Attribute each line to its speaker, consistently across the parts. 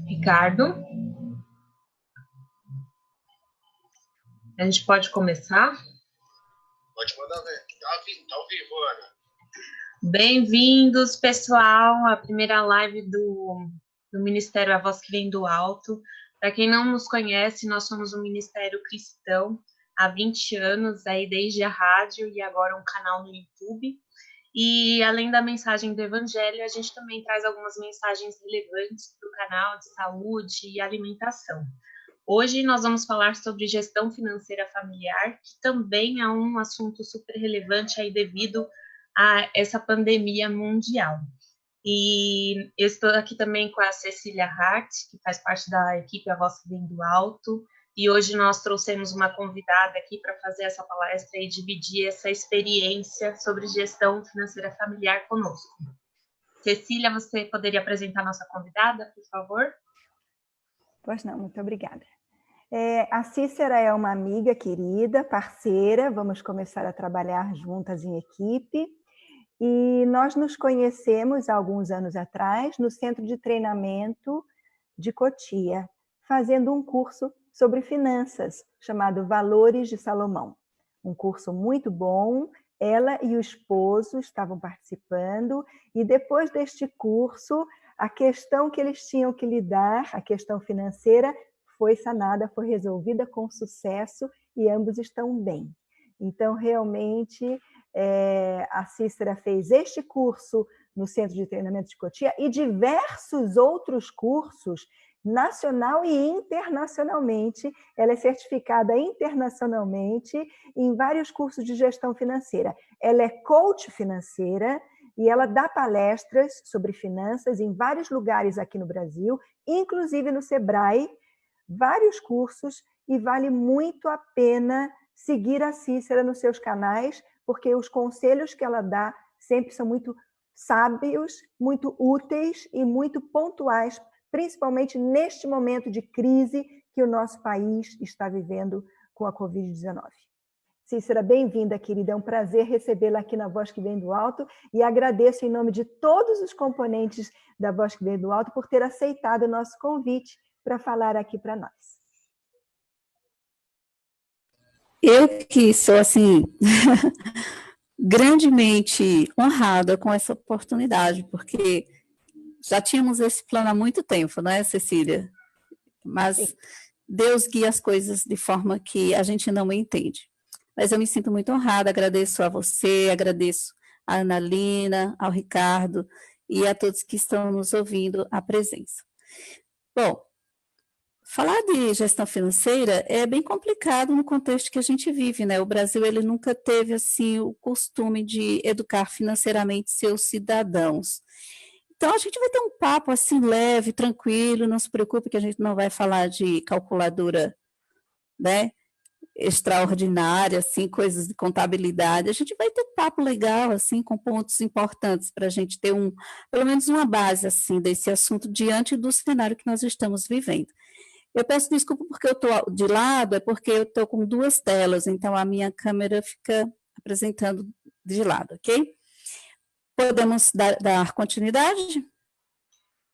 Speaker 1: Ricardo, a gente pode começar?
Speaker 2: Pode mandar ver. Tá ao vivo, Ana.
Speaker 1: Bem-vindos, pessoal, à primeira live do Ministério A Voz que Vem do Alto. Para quem não nos conhece, nós somos um ministério cristão há 20 anos, aí desde a rádio e agora um canal no YouTube. E além da mensagem do Evangelho, a gente também traz algumas mensagens relevantes para o canal de saúde e alimentação. Hoje nós vamos falar sobre gestão financeira familiar, que também é um assunto super relevante aí devido a essa pandemia mundial. E eu estou aqui também com a Cecília Hart, que faz parte da equipe A Voz que Vem do Alto, e hoje nós trouxemos uma convidada aqui para fazer essa palestra e dividir essa experiência sobre gestão financeira familiar conosco. Cecília, você poderia apresentar a nossa convidada, por favor?
Speaker 3: Pois não, muito obrigada. A Cícera é uma amiga querida, parceira, vamos começar a trabalhar juntas em equipe. E nós nos conhecemos há alguns anos atrás no Centro de Treinamento de Cotia, fazendo um curso sobre finanças, chamado Valores de Salomão. Um curso muito bom, ela e o esposo estavam participando, e depois deste curso, a questão que eles tinham que lidar, a questão financeira, foi sanada, foi resolvida com sucesso, e ambos estão bem. Então, realmente, a Cícera fez este curso no Centro de Treinamento de Cotia e diversos outros cursos, nacional e internacionalmente. Ela é certificada internacionalmente em vários cursos de gestão financeira. Ela é coach financeira e ela dá palestras sobre finanças em vários lugares aqui no Brasil, inclusive no Sebrae, vários cursos, e vale muito a pena seguir a Cícera nos seus canais, porque os conselhos que ela dá sempre são muito sábios, muito úteis e muito pontuais, principalmente neste momento de crise que o nosso país está vivendo com a Covid-19. Cícera, bem-vinda, querida. É um prazer recebê-la aqui na Voz que Vem do Alto e agradeço em nome de todos os componentes da Voz que Vem do Alto por ter aceitado o nosso convite para falar aqui para nós.
Speaker 4: Eu que sou, assim, grandemente honrada com essa oportunidade, porque já tínhamos esse plano há muito tempo, né, Cecília? Mas sim, Deus guia as coisas de forma que a gente não entende. Mas eu me sinto muito honrada, agradeço a você, agradeço a Analina, ao Ricardo e a todos que estão nos ouvindo a presença. Bom, falar de gestão financeira é bem complicado no contexto que a gente vive, né? O Brasil, ele nunca teve, assim, o costume de educar financeiramente seus cidadãos. Então, a gente vai ter um papo, assim, leve, tranquilo, não se preocupe que a gente não vai falar de calculadora, né, extraordinária, assim, coisas de contabilidade. A gente vai ter um papo legal, assim, com pontos importantes para a gente ter pelo menos uma base, assim, desse assunto diante do cenário que nós estamos vivendo. Eu peço desculpa porque eu estou de lado, é porque eu estou com duas telas, então a minha câmera fica apresentando de lado, ok? Podemos dar continuidade?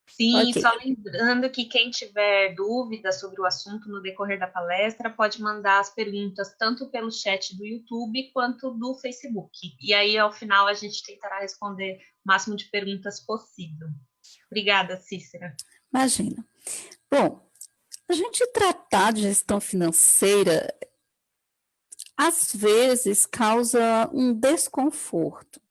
Speaker 1: Sim, okay. Só lembrando que quem tiver dúvidas sobre o assunto no decorrer da palestra pode mandar as perguntas tanto pelo chat do YouTube quanto do Facebook. E aí, ao final, a gente tentará responder o máximo de perguntas possível. Obrigada, Cícera.
Speaker 4: Imagina. Bom, a gente tratar de gestão financeira, às vezes, causa um desconforto.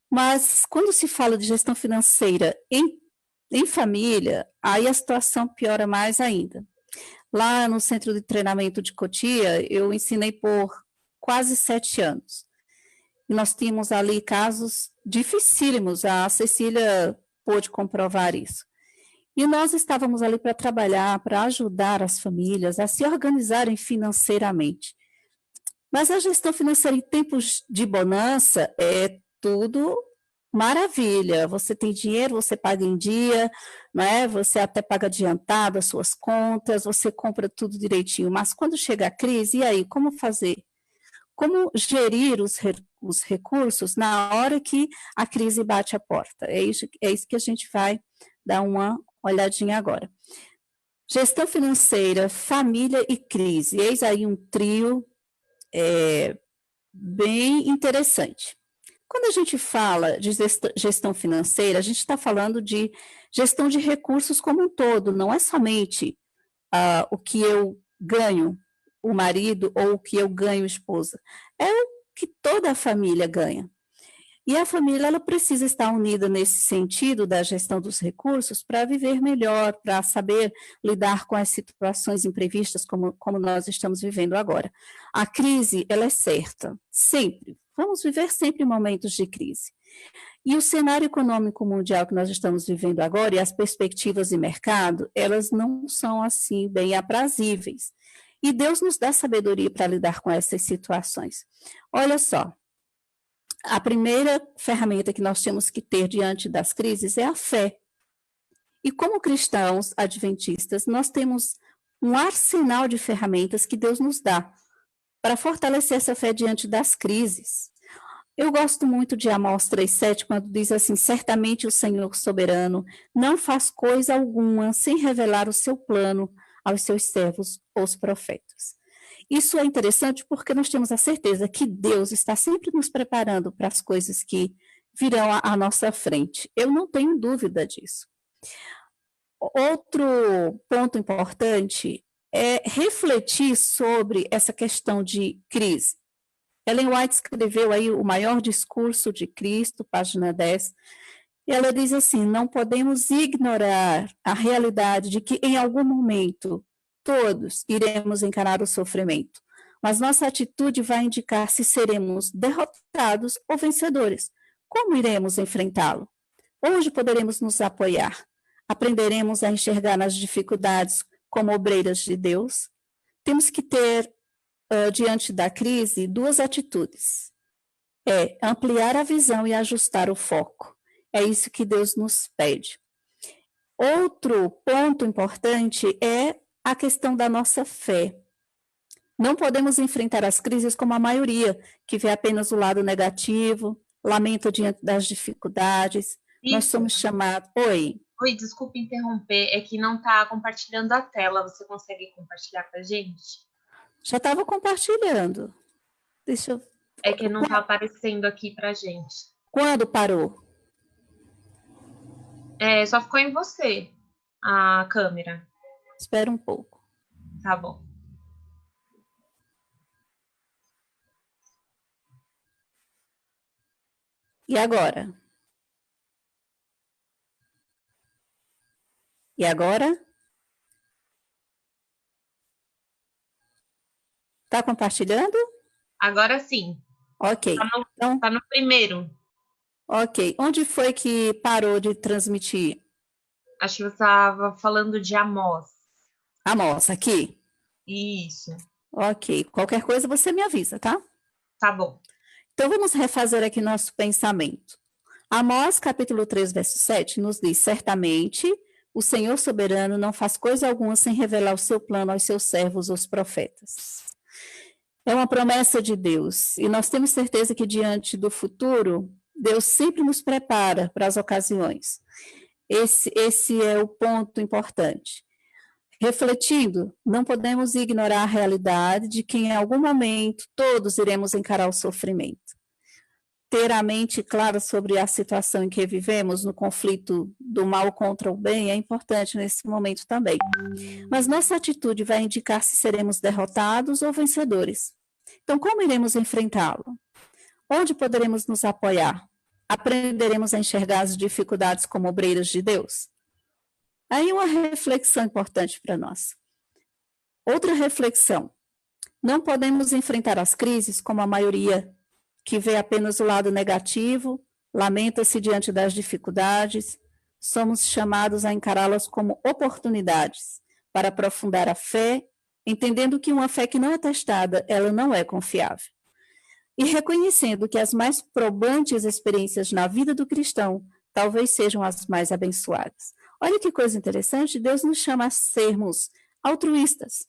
Speaker 4: Mas, quando se fala de gestão financeira em família, aí a situação piora mais ainda. Lá no Centro de Treinamento de Cotia, eu ensinei por quase 7 anos. E nós tínhamos ali casos dificílimos, a Cecília pôde comprovar isso. E nós estávamos ali para trabalhar, para ajudar as famílias a se organizarem financeiramente. Mas a gestão financeira em tempos de bonança é tudo maravilha. Você tem dinheiro, você paga em dia, né? Você até paga adiantado as suas contas, você compra tudo direitinho. Mas quando chega a crise, e aí, como fazer? Como gerir os recursos na hora que a crise bate a porta? É isso que a gente vai dar uma olhadinha agora. Gestão financeira, família e crise. Eis aí um trio bem interessante. Quando a gente fala de gestão financeira, a gente está falando de gestão de recursos como um todo, não é somente o que eu ganho, o marido, ou o que eu ganho, a esposa. É o que toda a família ganha. E a família, ela precisa estar unida nesse sentido da gestão dos recursos para viver melhor, para saber lidar com as situações imprevistas como nós estamos vivendo agora. A crise, ela é certa, sempre. Vamos viver sempre momentos de crise. E o cenário econômico mundial que nós estamos vivendo agora e as perspectivas de mercado, elas não são assim bem aprazíveis. E Deus nos dá sabedoria para lidar com essas situações. Olha só, a primeira ferramenta que nós temos que ter diante das crises é a fé. E como cristãos adventistas, nós temos um arsenal de ferramentas que Deus nos dá para fortalecer essa fé diante das crises. Eu gosto muito de Amós 3,7, quando diz assim: certamente o Senhor soberano não faz coisa alguma sem revelar o seu plano aos seus servos, os profetas. Isso é interessante porque nós temos a certeza que Deus está sempre nos preparando para as coisas que virão à nossa frente. Eu não tenho dúvida disso. Outro ponto importante é refletir sobre essa questão de crise. Ellen White escreveu aí o maior discurso de Cristo, página 10, e ela diz assim: não podemos ignorar a realidade de que em algum momento todos iremos encarar o sofrimento, mas nossa atitude vai indicar se seremos derrotados ou vencedores. Como iremos enfrentá-lo? Onde poderemos nos apoiar? Aprenderemos a enxergar nas dificuldades como obreiras de Deus? Temos que ter, diante da crise, duas atitudes. É ampliar a visão e ajustar o foco. É isso que Deus nos pede. Outro ponto importante é a questão da nossa fé. Não podemos enfrentar as crises como a maioria, que vê apenas o lado negativo, lamenta diante das dificuldades. Isso. Nós somos chamados... Oi,
Speaker 1: desculpe interromper, é que não está compartilhando a tela. Você consegue compartilhar com a gente?
Speaker 4: Já estava compartilhando. Deixa eu...
Speaker 1: É que não está aparecendo aqui para a gente.
Speaker 4: Quando parou?
Speaker 1: Só ficou em você, a câmera.
Speaker 4: Espera um pouco.
Speaker 1: Tá bom.
Speaker 4: E agora? E agora? Está compartilhando?
Speaker 1: Agora sim.
Speaker 4: Ok.
Speaker 1: Tá no primeiro.
Speaker 4: Ok. Onde foi que parou de transmitir?
Speaker 1: Acho que você estava falando de Amós.
Speaker 4: Amós, aqui?
Speaker 1: Isso.
Speaker 4: Ok. Qualquer coisa você me avisa, tá?
Speaker 1: Tá bom.
Speaker 4: Então, vamos refazer aqui nosso pensamento. Amós, capítulo 3, verso 7, nos diz: certamente o Senhor soberano não faz coisa alguma sem revelar o seu plano aos seus servos, os profetas. É uma promessa de Deus, e nós temos certeza que diante do futuro, Deus sempre nos prepara para as ocasiões. Esse é o ponto importante. Refletindo, não podemos ignorar a realidade de que em algum momento todos iremos encarar o sofrimento. Ter a mente clara sobre a situação em que vivemos, no conflito do mal contra o bem, é importante nesse momento também. Mas nossa atitude vai indicar se seremos derrotados ou vencedores. Então, como iremos enfrentá-lo? Onde poderemos nos apoiar? Aprenderemos a enxergar as dificuldades como obreiras de Deus? Aí uma reflexão importante para nós. Outra reflexão. Não podemos enfrentar as crises como a maioria, que vê apenas o lado negativo, lamenta-se diante das dificuldades. Somos chamados a encará-las como oportunidades para aprofundar a fé, entendendo que uma fé que não é testada, ela não é confiável. E reconhecendo que as mais probantes experiências na vida do cristão talvez sejam as mais abençoadas. Olha que coisa interessante, Deus nos chama a sermos altruístas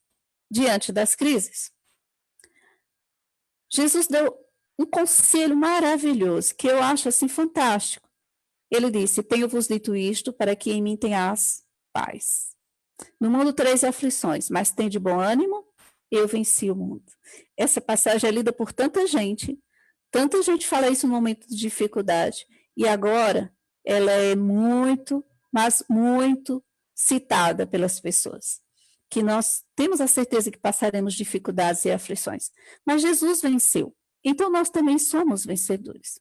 Speaker 4: diante das crises. Jesus deu um conselho maravilhoso, que eu acho assim fantástico. Ele disse: tenho-vos dito isto para que em mim tenhas paz. No mundo, 3 aflições, mas tem de bom ânimo, eu venci o mundo. Essa passagem é lida por tanta gente fala isso no momento de dificuldade, e agora ela é muito, mas muito citada pelas pessoas, que nós temos a certeza que passaremos dificuldades e aflições, mas Jesus venceu, então nós também somos vencedores.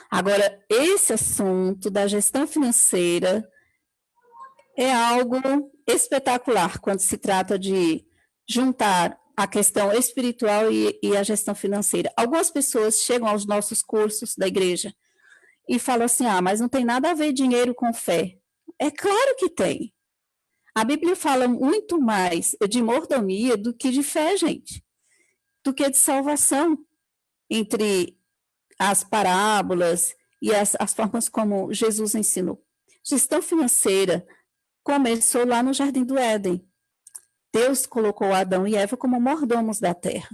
Speaker 4: Agora, esse assunto da gestão financeira é algo espetacular quando se trata de juntar a questão espiritual e a gestão financeira. Algumas pessoas chegam aos nossos cursos da igreja e falam assim, mas não tem nada a ver dinheiro com fé. É claro que tem. A Bíblia fala muito mais de mordomia do que de fé, gente, do que de salvação, entre as parábolas e as formas como Jesus ensinou. Gestão financeira começou lá no Jardim do Éden. Deus colocou Adão e Eva como mordomos da terra.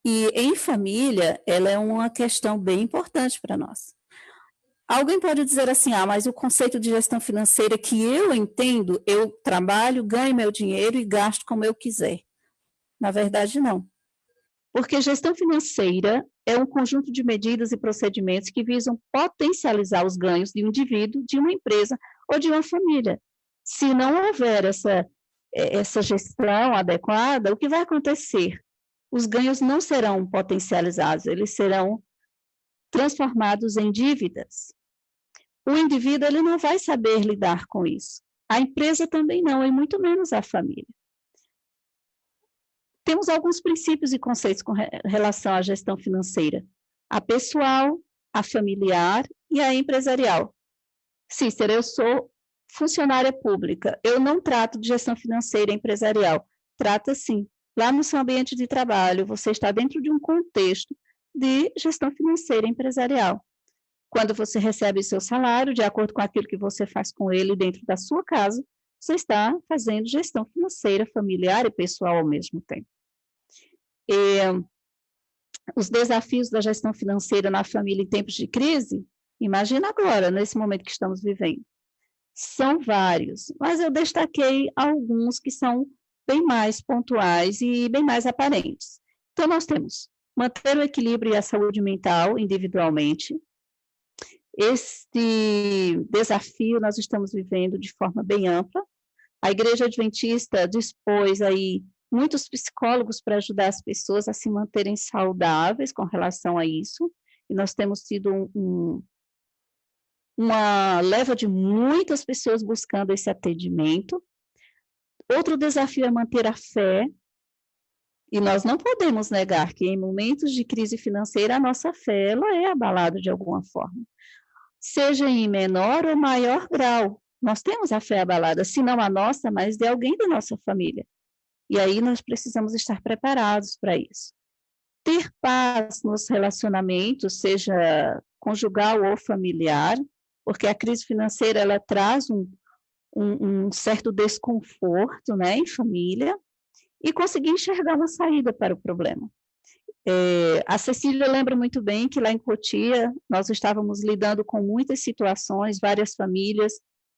Speaker 4: E em família, ela é uma questão bem importante para nós. Alguém pode dizer assim, mas o conceito de gestão financeira que eu entendo, eu trabalho, ganho meu dinheiro e gasto como eu quiser. Na verdade, não. Porque gestão financeira é um conjunto de medidas e procedimentos que visam potencializar os ganhos de um indivíduo, de uma empresa ou de uma família. Se não houver essa gestão adequada, o que vai acontecer? Os ganhos não serão potencializados, eles serão transformados em dívidas. O indivíduo ele não vai saber lidar com isso. A empresa também não, e muito menos a família. Temos alguns princípios e conceitos com relação à gestão financeira. A pessoal, a familiar e a empresarial. Cícera, eu sou funcionária pública, eu não trato de gestão financeira empresarial. Trata sim. Lá no seu ambiente de trabalho, você está dentro de um contexto de gestão financeira empresarial. Quando você recebe o seu salário, de acordo com aquilo que você faz com ele dentro da sua casa, você está fazendo gestão financeira, familiar e pessoal ao mesmo tempo. Os desafios da gestão financeira na família em tempos de crise, imagina agora, nesse momento que estamos vivendo. São vários, mas eu destaquei alguns que são bem mais pontuais e bem mais aparentes. Então, nós temos manter o equilíbrio e a saúde mental individualmente. Este desafio nós estamos vivendo de forma bem ampla. A Igreja Adventista dispôs aí muitos psicólogos para ajudar as pessoas a se manterem saudáveis com relação a isso, e nós temos tido uma leva de muitas pessoas buscando esse atendimento. Outro desafio é manter a fé, e nós não podemos negar que em momentos de crise financeira a nossa fé ela é abalada de alguma forma, seja em menor ou maior grau. Nós temos a fé abalada, se não a nossa, mas de alguém da nossa família. E aí nós precisamos estar preparados para isso. Ter paz nos relacionamentos, seja conjugal ou familiar, porque a crise financeira ela traz um certo desconforto, né, em família, e conseguir enxergar uma saída para o problema. A Cecília lembra muito bem que lá em Cotia nós estávamos lidando com muitas situações, várias famílias,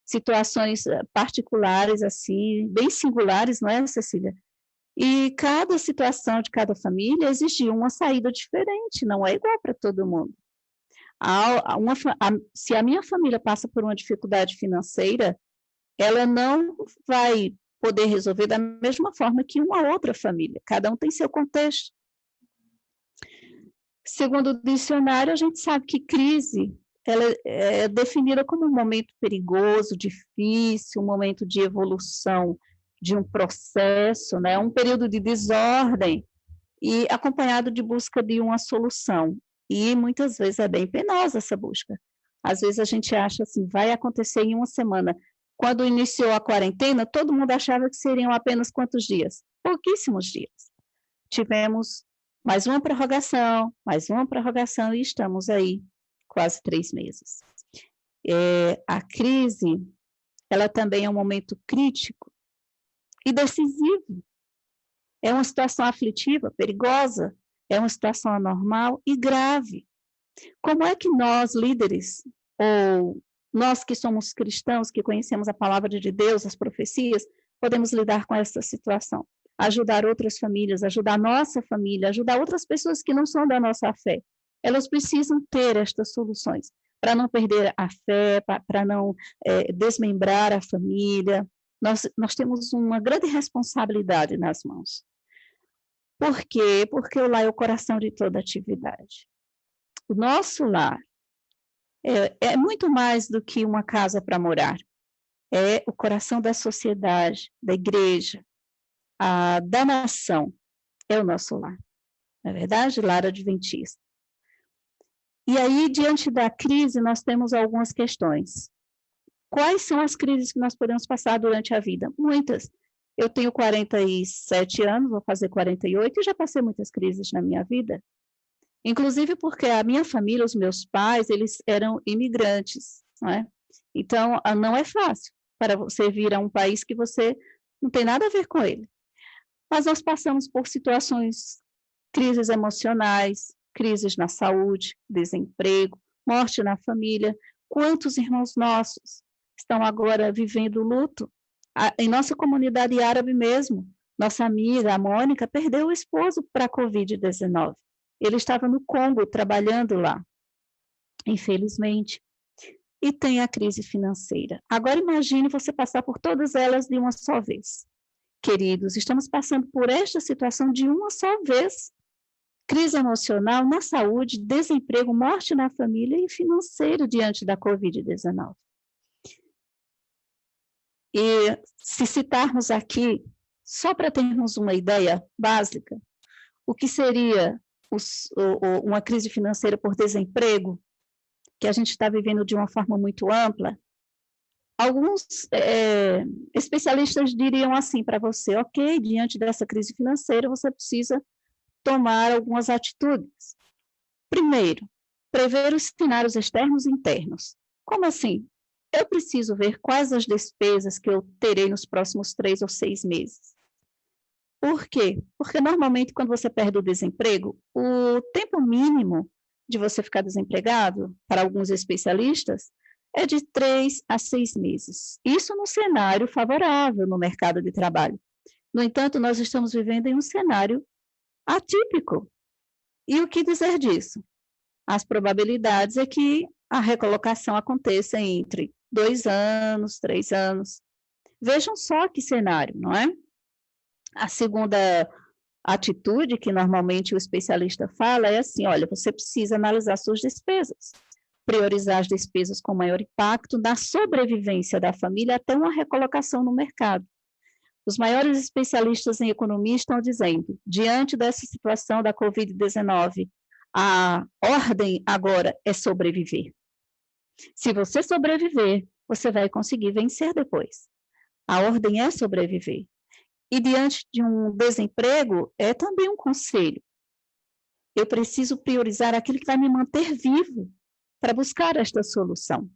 Speaker 4: situações particulares, assim, bem singulares, não é, Cecília? E cada situação de cada família exigia uma saída diferente, não é igual para todo mundo. Se a minha família passa por uma dificuldade financeira, ela não vai poder resolver da mesma forma que uma outra família. Cada um tem seu contexto. Segundo o dicionário, a gente sabe que crise ela é definida como um momento perigoso, difícil, um momento de evolução de um processo, né? Um período de desordem e acompanhado de busca de uma solução. E muitas vezes é bem penosa essa busca. Às vezes a gente acha assim, vai acontecer em uma semana. Quando iniciou a quarentena, todo mundo achava que seriam apenas quantos dias? Pouquíssimos dias. Tivemos mais uma prorrogação e estamos aí quase 3 meses. A crise, ela também é um momento crítico e decisivo. É uma situação aflitiva, perigosa, é uma situação anormal e grave. Como é que nós, líderes ou nós que somos cristãos, que conhecemos a palavra de Deus, as profecias, podemos lidar com essa situação? Ajudar outras famílias, ajudar a nossa família, ajudar outras pessoas que não são da nossa fé. Elas precisam ter estas soluções, para não perder a fé, para não desmembrar a família. Nós temos uma grande responsabilidade nas mãos. Por quê? Porque o lar é o coração de toda atividade. O nosso lar é muito mais do que uma casa para morar. É o coração da sociedade, da igreja, da nação. É o nosso lar. Não é verdade? Lar adventista. E aí, diante da crise, nós temos algumas questões. Quais são as crises que nós podemos passar durante a vida? Muitas. Eu tenho 47 anos, vou fazer 48, e já passei muitas crises na minha vida. Inclusive porque a minha família, os meus pais, eles eram imigrantes, não é? Então, não é fácil para você vir a um país que você não tem nada a ver com ele. Mas nós passamos por situações, crises emocionais, crises na saúde, desemprego, morte na família. Quantos irmãos nossos estão agora vivendo luto? Em nossa comunidade árabe mesmo, nossa amiga, a Mônica, perdeu o esposo para a Covid-19. Ele estava no Congo, trabalhando lá, infelizmente. E tem a crise financeira. Agora imagine você passar por todas elas de uma só vez. Queridos, estamos passando por esta situação de uma só vez. Crise emocional, na saúde, desemprego, morte na família e financeiro diante da Covid-19. E se citarmos aqui, só para termos uma ideia básica, o que seria uma crise financeira por desemprego, que a gente está vivendo de uma forma muito ampla, alguns especialistas diriam assim para você, ok, diante dessa crise financeira, você precisa tomar algumas atitudes. Primeiro, prever os cenários externos e internos. Como assim? Eu preciso ver quais as despesas que eu terei nos próximos 3 ou 6 meses. Por quê? Porque normalmente quando você perde o desemprego, o tempo mínimo de você ficar desempregado, para alguns especialistas, é de 3 a 6 meses. Isso num cenário favorável no mercado de trabalho. No entanto, nós estamos vivendo em um cenário atípico. E o que dizer disso? As probabilidades é que a recolocação aconteça entre 2 anos, 3 anos. Vejam só que cenário, não é? A segunda atitude que normalmente o especialista fala é assim, olha, você precisa analisar suas despesas, priorizar as despesas com maior impacto na sobrevivência da família até uma recolocação no mercado. Os maiores especialistas em economia estão dizendo, diante dessa situação da Covid-19, a ordem agora é sobreviver. Se você sobreviver, você vai conseguir vencer depois. A ordem é sobreviver. E diante de um desemprego, é também um conselho. Eu preciso priorizar aquilo que vai me manter vivo para buscar esta solução.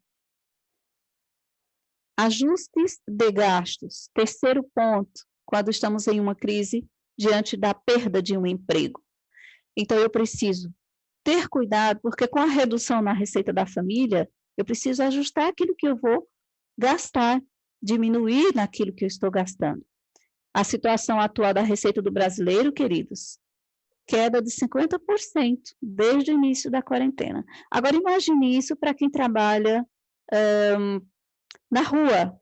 Speaker 4: Ajustes de gastos. Terceiro ponto, quando estamos em uma crise diante da perda de um emprego. Então, eu preciso ter cuidado, porque com a redução na receita da família, eu preciso ajustar aquilo que eu vou gastar, diminuir naquilo que eu estou gastando. A situação atual da receita do brasileiro, queridos, queda de 50% desde o início da quarentena. Agora, imagine isso para quem trabalha na rua,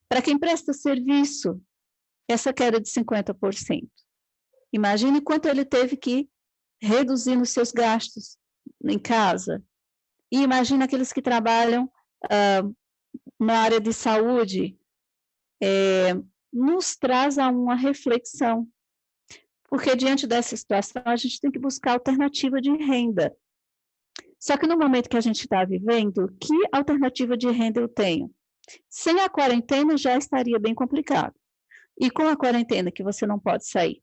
Speaker 4: para quem presta serviço, essa queda de 50%. Imagine quanto ele teve que reduzir nos seus gastos em casa. E imagine aqueles que trabalham na área de saúde, nos traz a uma reflexão, porque diante dessa situação a gente tem que buscar alternativa de renda. Só que no momento que a gente está vivendo, que alternativa de renda eu tenho? Sem a quarentena já estaria bem complicado. E com a quarentena que você não pode sair.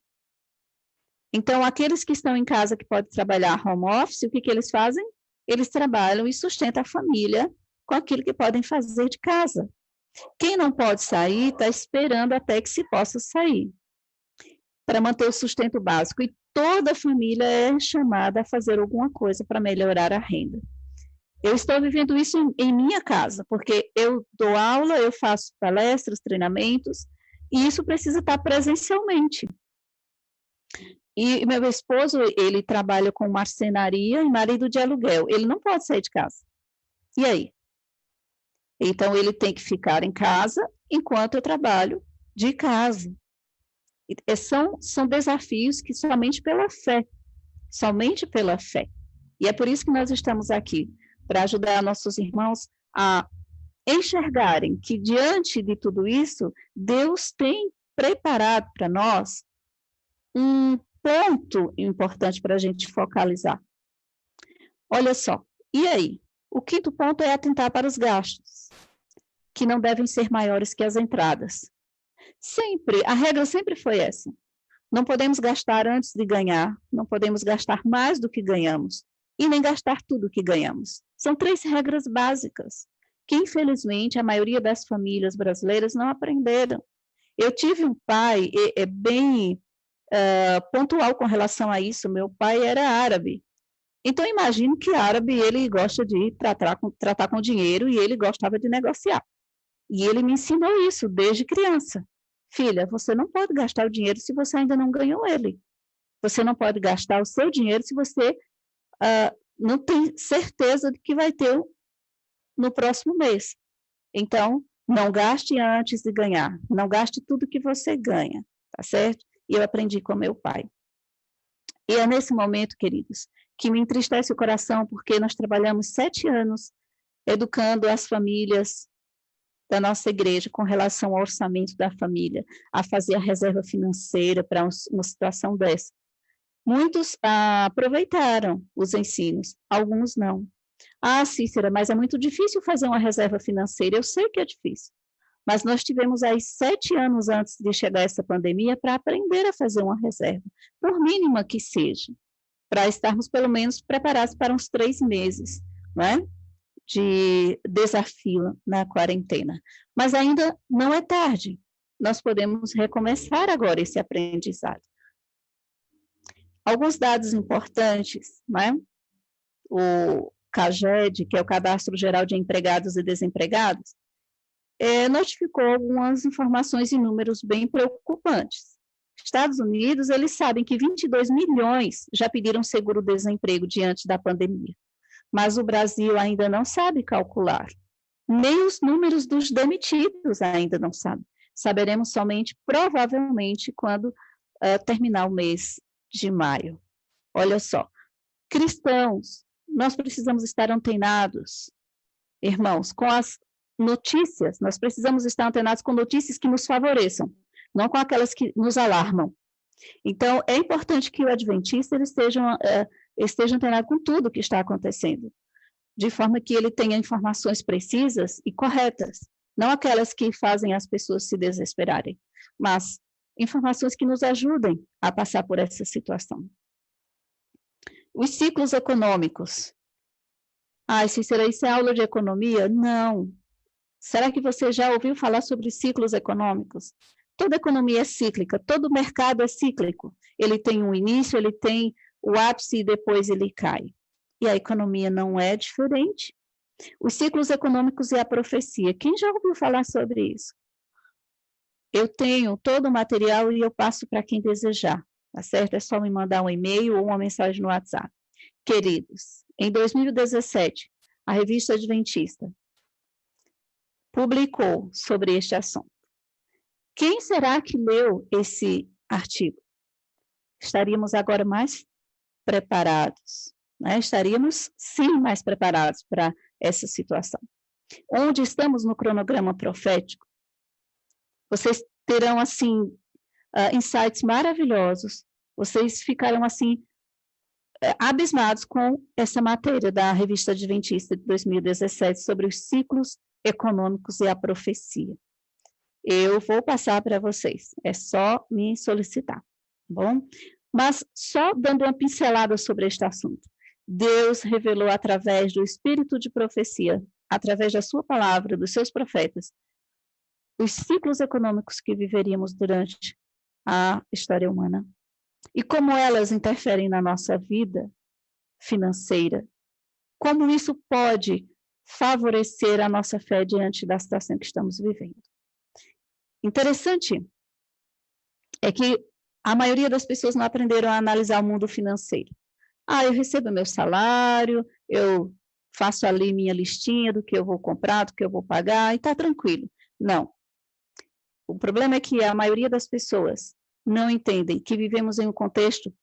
Speaker 4: Então, aqueles que estão em casa que podem trabalhar home office, o que eles fazem? Eles trabalham e sustentam a família com aquilo que podem fazer de casa. Quem não pode sair, está esperando até que se possa sair, para manter o sustento básico. E toda a família é chamada a fazer alguma coisa para melhorar a renda. Eu estou vivendo isso em minha casa, porque eu dou aula, eu faço palestras, treinamentos, e isso precisa estar presencialmente. E meu esposo, ele trabalha com marcenaria e marido de aluguel. Ele não pode sair de casa. E aí? Então, ele tem que ficar em casa enquanto eu trabalho de casa. São desafios que somente pela fé. E é por isso que nós estamos aqui, para ajudar nossos irmãos a enxergarem que, diante de tudo isso, Deus tem preparado para nós um ponto importante para a gente focalizar. Olha só, e aí? O quinto ponto é atentar para os gastos, que não devem ser maiores que as entradas. A regra sempre foi essa. Não podemos gastar antes de ganhar, não podemos gastar mais do que ganhamos, e nem gastar tudo que ganhamos. São 3 regras básicas, que infelizmente a maioria das famílias brasileiras não aprenderam. Eu tive um pai bem pontual com relação a isso. Meu pai era árabe. Então, imagino que árabe, ele gosta de tratar com dinheiro e ele gostava de negociar. E ele me ensinou isso desde criança. Filha, você não pode gastar o dinheiro se você ainda não ganhou ele. Você não pode gastar o seu dinheiro se você não tem certeza de que vai ter no próximo mês. Então, não gaste antes de ganhar. Não gaste tudo que você ganha, tá certo? E eu aprendi com meu pai. E é nesse momento, queridos, que me entristece o coração, porque nós trabalhamos 7 anos educando as famílias da nossa igreja com relação ao orçamento da família, a fazer a reserva financeira para uma situação dessa. Muitos aproveitaram os ensinos, alguns não. Cícera, mas é muito difícil fazer uma reserva financeira. Eu sei que é difícil, mas nós tivemos aí 7 anos antes de chegar essa pandemia para aprender a fazer uma reserva, por mínima que seja, para estarmos pelo menos preparados para uns 3 meses, não é? De desafio na quarentena. Mas ainda não é tarde. Nós podemos recomeçar agora esse aprendizado. Alguns dados importantes, né? O CAGED, que é o Cadastro Geral de Empregados e Desempregados, notificou algumas informações e números bem preocupantes. Estados Unidos, eles sabem que 22 milhões já pediram seguro-desemprego diante da pandemia, mas o Brasil ainda não sabe calcular, nem os números dos demitidos ainda não sabe. Saberemos somente, provavelmente, quando terminar o mês de maio. Olha só, cristãos, nós precisamos estar antenados, irmãos, com as notícias, nós precisamos estar antenados com notícias que nos favoreçam, não com aquelas que nos alarmam. Então, é importante que o adventista esteja antenado com tudo que está acontecendo, de forma que ele tenha informações precisas e corretas, não aquelas que fazem as pessoas se desesperarem, mas informações que nos ajudem a passar por essa situação. Os ciclos econômicos. Cícera, isso é aula de economia? Não. Será que você já ouviu falar sobre ciclos econômicos? Toda economia é cíclica, todo mercado é cíclico. Ele tem um início, ele tem o ápice e depois ele cai. E a economia não é diferente. Os ciclos econômicos e a profecia. Quem já ouviu falar sobre isso? Eu tenho todo o material e eu passo para quem desejar, tá certo? É só me mandar um e-mail ou uma mensagem no WhatsApp. Queridos, em 2017, a revista Adventista publicou sobre este assunto. Quem será que leu esse artigo? Estaríamos agora mais preparados, né? Estaríamos, sim, mais preparados para essa situação. Onde estamos no cronograma profético, vocês terão, assim, insights maravilhosos, vocês ficarão, assim, abismados com essa matéria da revista Adventista de 2017 sobre os ciclos econômicos e a profecia. Eu vou passar para vocês, é só me solicitar, tá bom? Mas só dando uma pincelada sobre este assunto. Deus revelou através do espírito de profecia, através da sua palavra, dos seus profetas, os ciclos econômicos que viveríamos durante a história humana e como elas interferem na nossa vida financeira, como isso pode favorecer a nossa fé diante da situação que estamos vivendo. Interessante é que a maioria das pessoas não aprenderam a analisar o mundo financeiro. Eu recebo meu salário, eu faço ali minha listinha do que eu vou comprar, do que eu vou pagar, e está tranquilo. Não. O problema é que a maioria das pessoas não entendem que vivemos em um contexto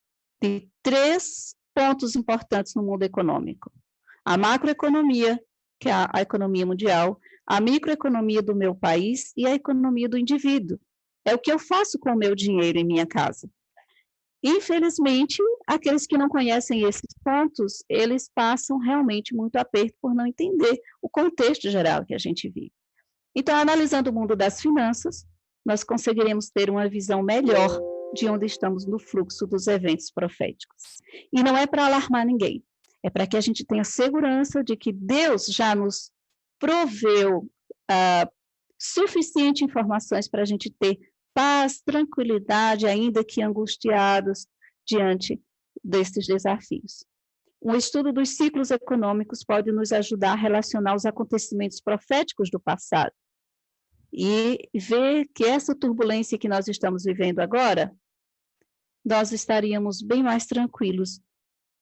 Speaker 4: de 3 pontos importantes no mundo econômico. A macroeconomia, que é a economia mundial, a microeconomia do meu país e a economia do indivíduo. É o que eu faço com o meu dinheiro em minha casa. Infelizmente, aqueles que não conhecem esses pontos, eles passam realmente muito aperto por não entender o contexto geral que a gente vive. Então, analisando o mundo das finanças, nós conseguiremos ter uma visão melhor de onde estamos no fluxo dos eventos proféticos. E não é para alarmar ninguém, é para que a gente tenha segurança de que Deus já nos proveu suficiente informações para a gente ter paz, tranquilidade, ainda que angustiados diante desses desafios. Um estudo dos ciclos econômicos pode nos ajudar a relacionar os acontecimentos proféticos do passado e ver que essa turbulência que nós estamos vivendo agora, nós estaríamos bem mais tranquilos,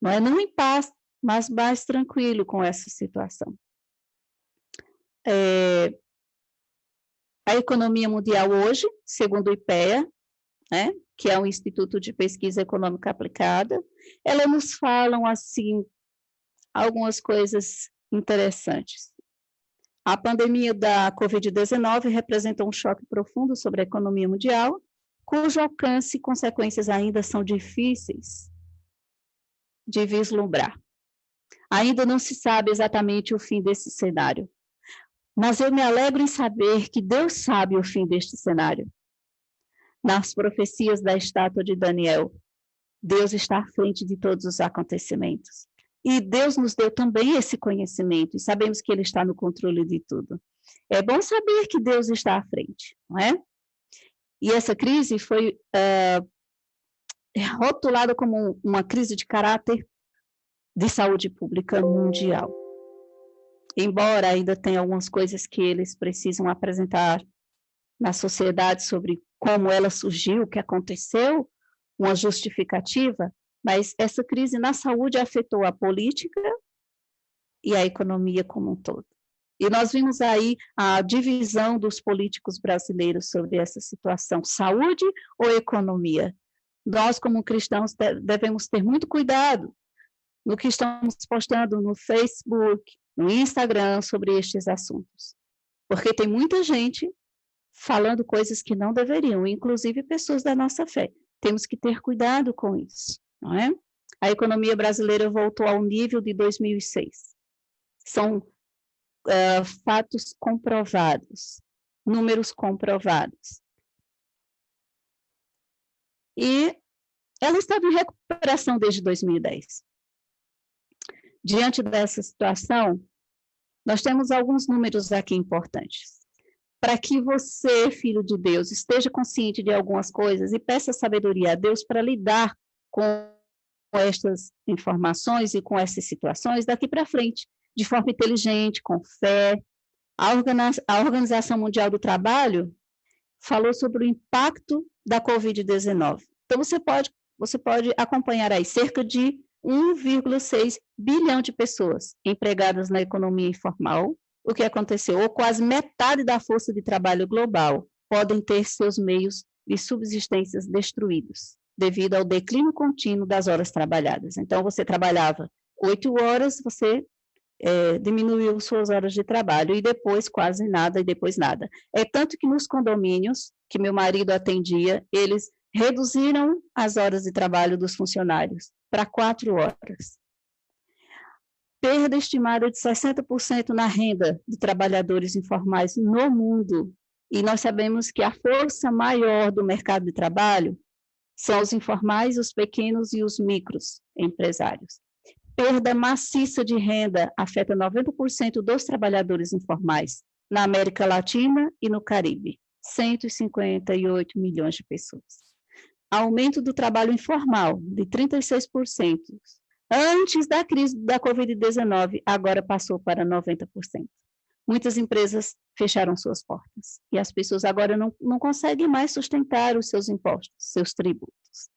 Speaker 4: não em paz, mas mais tranquilo com essa situação. A economia mundial hoje, segundo o IPEA, que é um Instituto de Pesquisa Econômica Aplicada, ela nos falam, assim, algumas coisas interessantes. A pandemia da Covid-19 representa um choque profundo sobre a economia mundial, cujo alcance e consequências ainda são difíceis de vislumbrar. Ainda não se sabe exatamente o fim desse cenário, mas eu me alegro em saber que Deus sabe o fim deste cenário. Nas profecias da estátua de Daniel, Deus está à frente de todos os acontecimentos. E Deus nos deu também esse conhecimento, e sabemos que Ele está no controle de tudo. É bom saber que Deus está à frente, não é? E essa crise foi rotulada como uma crise de caráter de saúde pública mundial. Embora ainda tenha algumas coisas que eles precisam apresentar na sociedade sobre como ela surgiu, o que aconteceu, uma justificativa, mas essa crise na saúde afetou a política e a economia como um todo. E nós vimos aí a divisão dos políticos brasileiros sobre essa situação, saúde ou economia. Nós, como cristãos, devemos ter muito cuidado no que estamos postando no Facebook, no Instagram, sobre estes assuntos. Porque tem muita gente falando coisas que não deveriam, inclusive pessoas da nossa fé. Temos que ter cuidado com isso, não é? A economia brasileira voltou ao nível de 2006. São fatos comprovados, números comprovados. E ela estava em recuperação desde 2010. Diante dessa situação, nós temos alguns números aqui importantes. Para que você, filho de Deus, esteja consciente de algumas coisas e peça sabedoria a Deus para lidar com estas informações e com essas situações daqui para frente, de forma inteligente, com fé. A Organização Mundial do Trabalho falou sobre o impacto da Covid-19. Então, você pode acompanhar aí cerca de 1,6 bilhão de pessoas empregadas na economia informal. O que aconteceu? Ou quase metade da força de trabalho global podem ter seus meios de subsistência destruídos, devido ao declínio contínuo das horas trabalhadas. Então, você trabalhava 8 horas, você diminuiu suas horas de trabalho, e depois quase nada, e depois nada. É tanto que nos condomínios que meu marido atendia, eles reduziram as horas de trabalho dos funcionários para 4 horas. Perda estimada de 60% na renda de trabalhadores informais no mundo. E nós sabemos que a força maior do mercado de trabalho são os informais, os pequenos e os micros empresários. Perda maciça de renda afeta 90% dos trabalhadores informais na América Latina e no Caribe, 158 milhões de pessoas. Aumento do trabalho informal de 36%, Antes da crise da Covid-19, agora passou para 90%. Muitas empresas fecharam suas portas e as pessoas agora não conseguem mais sustentar os seus impostos, seus tributos.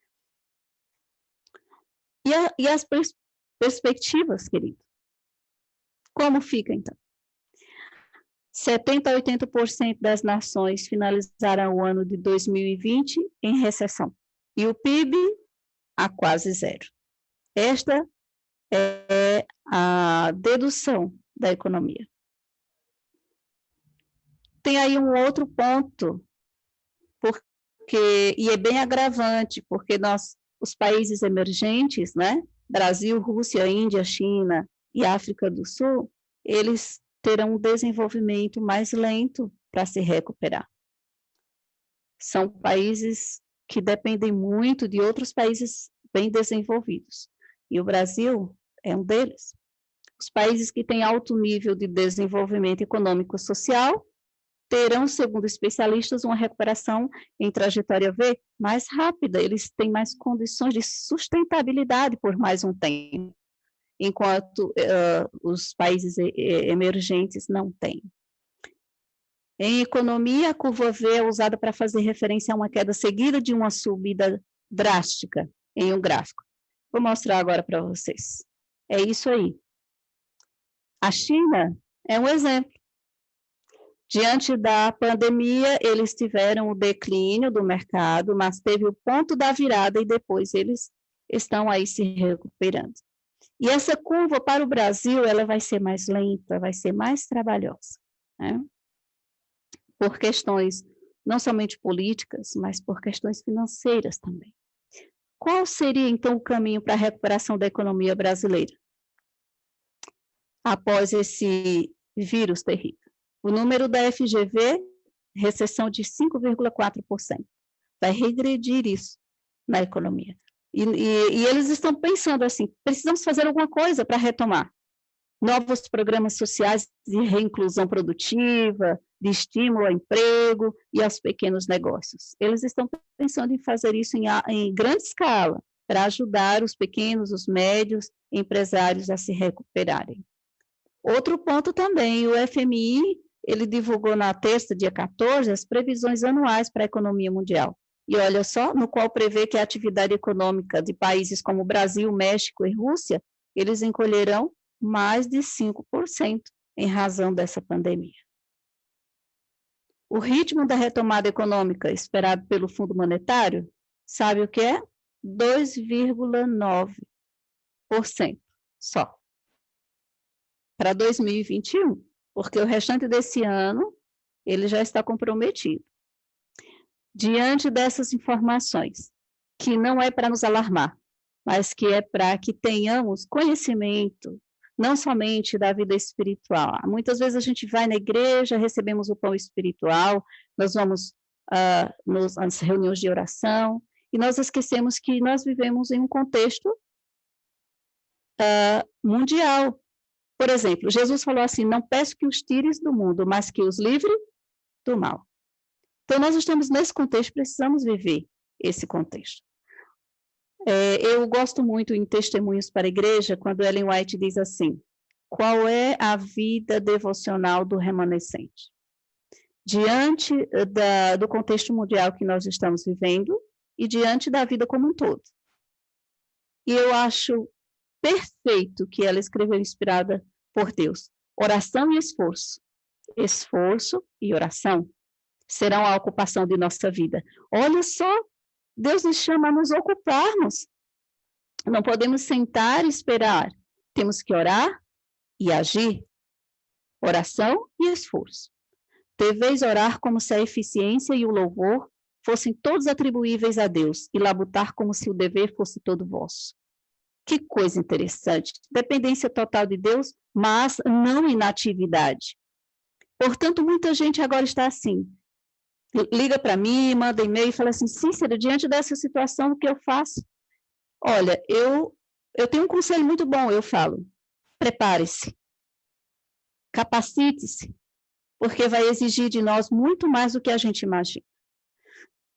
Speaker 4: E as perspectivas, querido? Como fica, então? 70% a 80% das nações finalizaram o ano de 2020 em recessão. E o PIB a quase zero. Esta é a dedução da economia. Tem aí um outro ponto, e é bem agravante, porque os países emergentes, né, Brasil, Rússia, Índia, China e África do Sul, eles terão um desenvolvimento mais lento para se recuperar. São países que dependem muito de outros países bem desenvolvidos. E o Brasil é um deles. Os países que têm alto nível de desenvolvimento econômico e social terão, segundo especialistas, uma recuperação em trajetória V mais rápida. Eles têm mais condições de sustentabilidade por mais um tempo, enquanto os países emergentes não têm. Em economia, a curva V é usada para fazer referência a uma queda seguida de uma subida drástica em um gráfico. Vou mostrar agora para vocês. É isso aí. A China é um exemplo. Diante da pandemia, eles tiveram o declínio do mercado, mas teve o ponto da virada e depois eles estão aí se recuperando. E essa curva para o Brasil, ela vai ser mais lenta, vai ser mais trabalhosa, né? Por questões não somente políticas, mas por questões financeiras também. Qual seria, então, o caminho para a recuperação da economia brasileira após esse vírus terrível? O número da FGV, recessão de 5,4%. Vai regredir isso na economia. E eles estão pensando assim, precisamos fazer alguma coisa para retomar. Novos programas sociais de reinclusão produtiva, de estímulo ao emprego e aos pequenos negócios. Eles estão pensando em fazer isso em grande escala, para ajudar os pequenos, os médios empresários a se recuperarem. Outro ponto também, o FMI, ele divulgou na terça, dia 14, as previsões anuais para a economia mundial. E olha só, no qual prevê que a atividade econômica de países como Brasil, México e Rússia, eles encolherão mais de 5% em razão dessa pandemia. O ritmo da retomada econômica esperado pelo Fundo Monetário, sabe o que é? 2,9% só. Para 2021, porque o restante desse ano ele já está comprometido. Diante dessas informações, que não é para nos alarmar, mas que é para que tenhamos conhecimento, não somente da vida espiritual. Muitas vezes a gente vai na igreja, recebemos o pão espiritual, nós vamos nas reuniões de oração, e nós esquecemos que nós vivemos em um contexto mundial. Por exemplo, Jesus falou assim, não peço que os tires do mundo, mas que os livre do mal. Então, nós estamos nesse contexto, precisamos viver esse contexto. Eu gosto muito em Testemunhos para a Igreja, quando Ellen White diz assim, qual é a vida devocional do remanescente? Diante do contexto mundial que nós estamos vivendo e diante da vida como um todo. E eu acho perfeito que ela escreveu inspirada por Deus. Oração e esforço. Esforço e oração serão a ocupação de nossa vida. Olha só, Deus nos chama a nos ocuparmos. Não podemos sentar e esperar. Temos que orar e agir. Oração e esforço. Deveis orar como se a eficiência e o louvor fossem todos atribuíveis a Deus e labutar como se o dever fosse todo vosso. Que coisa interessante. Dependência total de Deus, mas não inatividade. Portanto, muita gente agora está assim. Liga para mim, manda e-mail e fala assim, Cícera, diante dessa situação, o que eu faço? Olha, eu tenho um conselho muito bom, eu falo. Prepare-se. Capacite-se. Porque vai exigir de nós muito mais do que a gente imagina.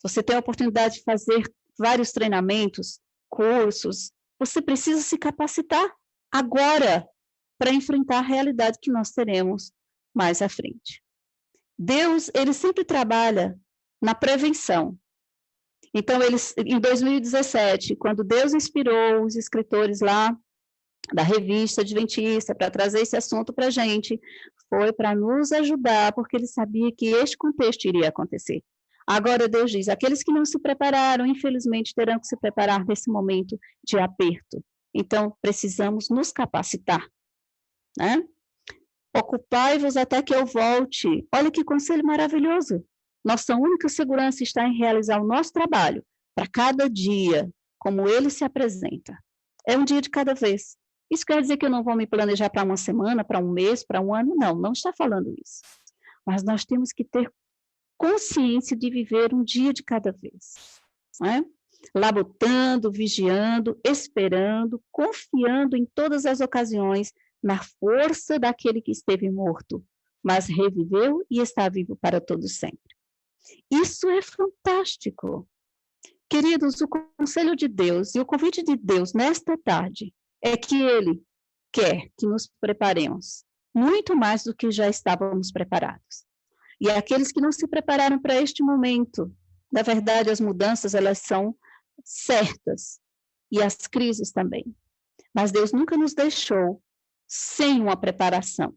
Speaker 4: Você tem a oportunidade de fazer vários treinamentos, cursos, você precisa se capacitar agora para enfrentar a realidade que nós teremos mais à frente. Deus, ele sempre trabalha na prevenção. Então, em 2017, quando Deus inspirou os escritores lá da revista Adventista para trazer esse assunto para a gente, foi para nos ajudar, porque ele sabia que este contexto iria acontecer. Agora Deus diz, aqueles que não se prepararam, infelizmente, terão que se preparar nesse momento de aperto. Então, precisamos nos capacitar, né? Ocupai-vos até que eu volte. Olha que conselho maravilhoso. Nossa única segurança está em realizar o nosso trabalho para cada dia, como ele se apresenta. É um dia de cada vez. Isso quer dizer que eu não vou me planejar para uma semana, para um mês, para um ano? Não, não está falando isso. Mas nós temos que ter consciência de viver um dia de cada vez. Né? Labutando, vigiando, esperando, confiando em todas as ocasiões na força daquele que esteve morto, mas reviveu e está vivo para todos sempre. Isso é fantástico. Queridos, o conselho de Deus e o convite de Deus nesta tarde é que Ele quer que nos preparemos muito mais do que já estávamos preparados. E aqueles que não se prepararam para este momento, na verdade, as mudanças, elas são certas, e as crises também. Mas Deus nunca nos deixou sem uma preparação.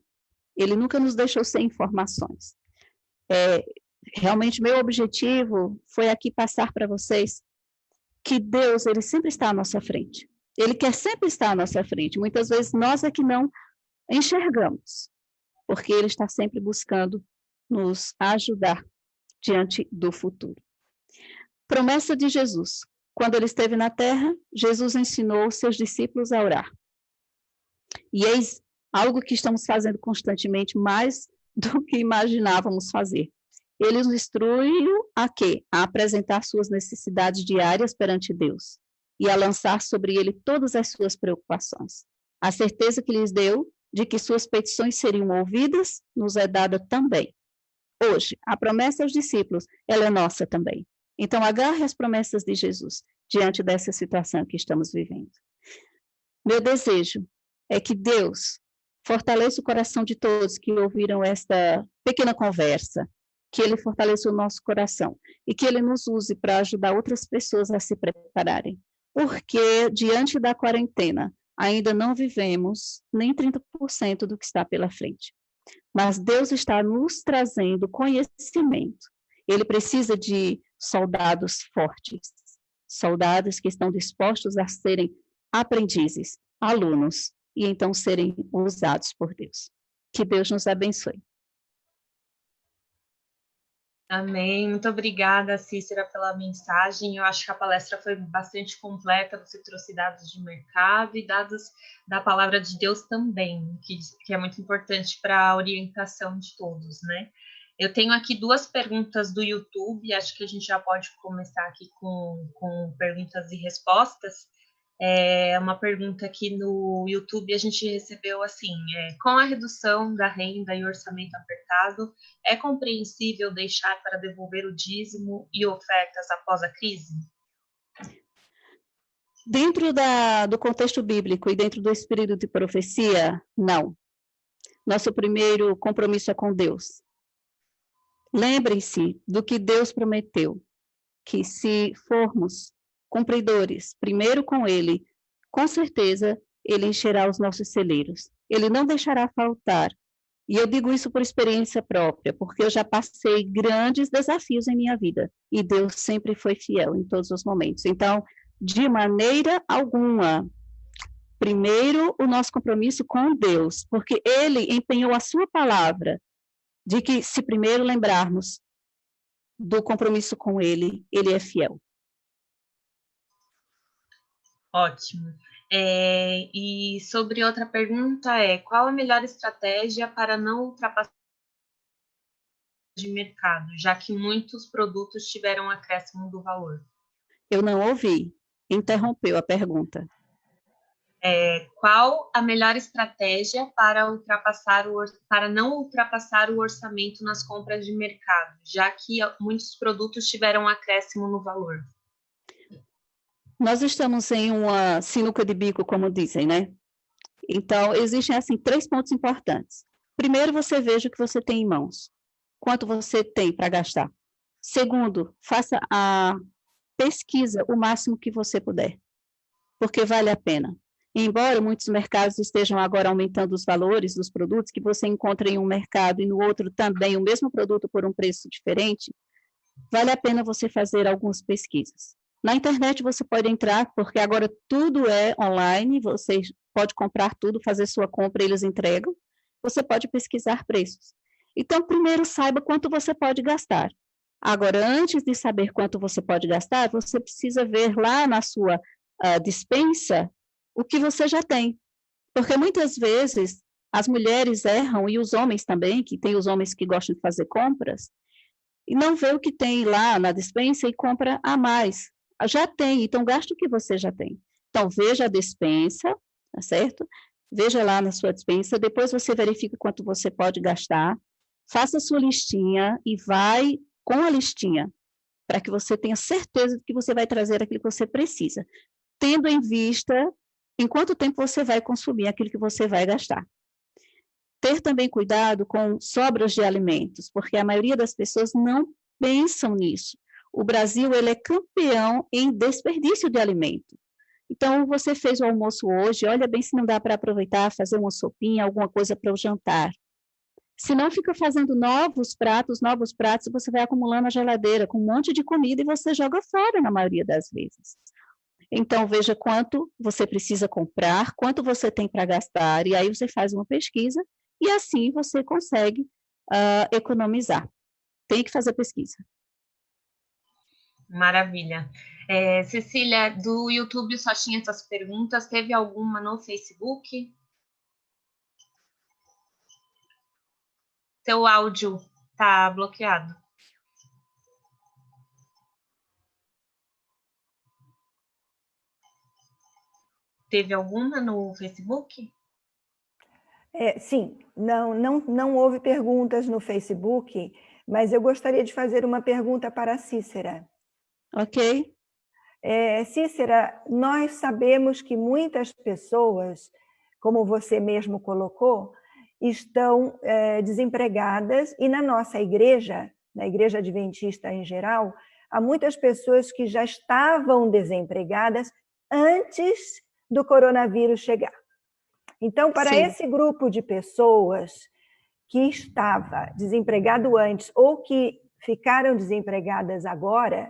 Speaker 4: Ele nunca nos deixou sem informações. Realmente, meu objetivo foi aqui passar para vocês que Deus, ele sempre está à nossa frente. Ele quer sempre estar à nossa frente. Muitas vezes nós é que não enxergamos, porque ele está sempre buscando nos ajudar diante do futuro. Promessa de Jesus. Quando ele esteve na terra, Jesus ensinou os seus discípulos a orar. E eis algo que estamos fazendo constantemente, mais do que imaginávamos fazer. Ele nos instruiu a quê? A apresentar suas necessidades diárias perante Deus e a lançar sobre ele todas as suas preocupações. A certeza que lhes deu de que suas petições seriam ouvidas nos é dada também. Hoje, a promessa aos discípulos, ela é nossa também. Então, agarre as promessas de Jesus diante dessa situação que estamos vivendo. Meu desejo é que Deus fortaleça o coração de todos que ouviram esta pequena conversa, que Ele fortaleça o nosso coração e que Ele nos use para ajudar outras pessoas a se prepararem. Porque, diante da quarentena, ainda não vivemos nem 30% do que está pela frente. Mas Deus está nos trazendo conhecimento. Ele precisa de soldados fortes, soldados que estão dispostos a serem aprendizes, alunos, e então serem usados por Deus. Que Deus nos abençoe.
Speaker 1: Amém. Muito obrigada, Cícera, pela mensagem. Eu acho que a palestra foi bastante completa. Você trouxe dados de mercado e dados da palavra de Deus também, que é muito importante para a orientação de todos, né? Eu tenho aqui 2 perguntas do YouTube. Acho que a gente já pode começar aqui com perguntas e respostas. Uma pergunta aqui no YouTube a gente recebeu assim, com a redução da renda e orçamento apertado, é compreensível deixar para devolver o dízimo e ofertas após a crise?
Speaker 4: Dentro do contexto bíblico e dentro do espírito de profecia, não. Nosso primeiro compromisso é com Deus. Lembrem-se do que Deus prometeu, que se formos cumpridores, primeiro com Ele, com certeza Ele encherá os nossos celeiros. Ele não deixará faltar. E eu digo isso por experiência própria, porque eu já passei grandes desafios em minha vida, e Deus sempre foi fiel em todos os momentos. Então, de maneira alguma, primeiro o nosso compromisso com Deus, porque Ele empenhou a sua palavra, de que se primeiro lembrarmos do compromisso com Ele, Ele é fiel.
Speaker 1: Ótimo. E sobre outra pergunta qual a melhor estratégia para não ultrapassar de mercado, já que muitos produtos tiveram acréscimo do valor?
Speaker 4: Eu não ouvi. Interrompeu a pergunta.
Speaker 1: Qual a melhor estratégia para não ultrapassar o orçamento nas compras de mercado, já que muitos produtos tiveram acréscimo no valor?
Speaker 4: Nós estamos em uma sinuca de bico, como dizem, né? Então, existem, assim, 3 pontos importantes. Primeiro, você veja o que você tem em mãos. Quanto você tem para gastar. Segundo, faça a pesquisa o máximo que você puder, porque vale a pena. Embora muitos mercados estejam agora aumentando os valores dos produtos, que você encontra em um mercado e no outro também o mesmo produto por um preço diferente, vale a pena você fazer algumas pesquisas. Na internet você pode entrar, porque agora tudo é online, você pode comprar tudo, fazer sua compra, eles entregam. Você pode pesquisar preços. Então, primeiro, saiba quanto você pode gastar. Agora, antes de saber quanto você pode gastar, você precisa ver lá na sua despensa o que você já tem. Porque muitas vezes as mulheres erram, e os homens também, que tem os homens que gostam de fazer compras, e não vê o que tem lá na despensa e compra a mais. Já tem, então gasta o que você já tem. Então, veja a despensa, tá certo? Veja lá na sua despensa, depois você verifica quanto você pode gastar, faça a sua listinha e vai com a listinha, para que você tenha certeza de que você vai trazer aquilo que você precisa, tendo em vista em quanto tempo você vai consumir aquilo que você vai gastar. Ter também cuidado com sobras de alimentos, porque a maioria das pessoas não pensam nisso. O Brasil, ele é campeão em desperdício de alimento. Então, você fez o almoço hoje, olha bem se não dá para aproveitar, fazer uma sopinha, alguma coisa para o jantar. Se não, fica fazendo novos pratos, e você vai acumulando a geladeira com um monte de comida e você joga fora na maioria das vezes. Então, veja quanto você precisa comprar, quanto você tem para gastar, e aí você faz uma pesquisa, e assim você consegue economizar. Tem que fazer pesquisa.
Speaker 1: Maravilha. Cecília, do YouTube só tinha essas perguntas, teve alguma no Facebook? Seu áudio está bloqueado. Teve alguma no Facebook?
Speaker 3: Sim, não houve perguntas no Facebook, mas eu gostaria de fazer uma pergunta para a Cícera.
Speaker 4: Ok.
Speaker 3: Cícera, nós sabemos que muitas pessoas, como você mesmo colocou, estão desempregadas, e na nossa igreja, na Igreja Adventista em geral, há muitas pessoas que já estavam desempregadas antes do coronavírus chegar. Então, para
Speaker 4: Sim.
Speaker 3: esse grupo de pessoas que estava desempregado antes ou que ficaram desempregadas agora,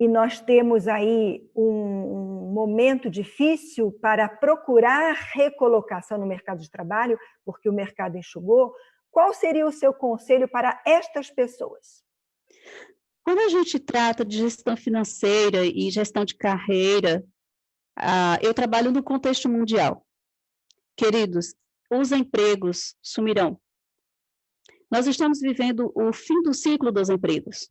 Speaker 3: e nós temos aí um momento difícil para procurar recolocação no mercado de trabalho, porque o mercado enxugou, qual seria o seu conselho para estas pessoas?
Speaker 4: Quando a gente trata de gestão financeira e gestão de carreira, eu trabalho no contexto mundial. Queridos, os empregos sumirão. Nós estamos vivendo o fim do ciclo dos empregos.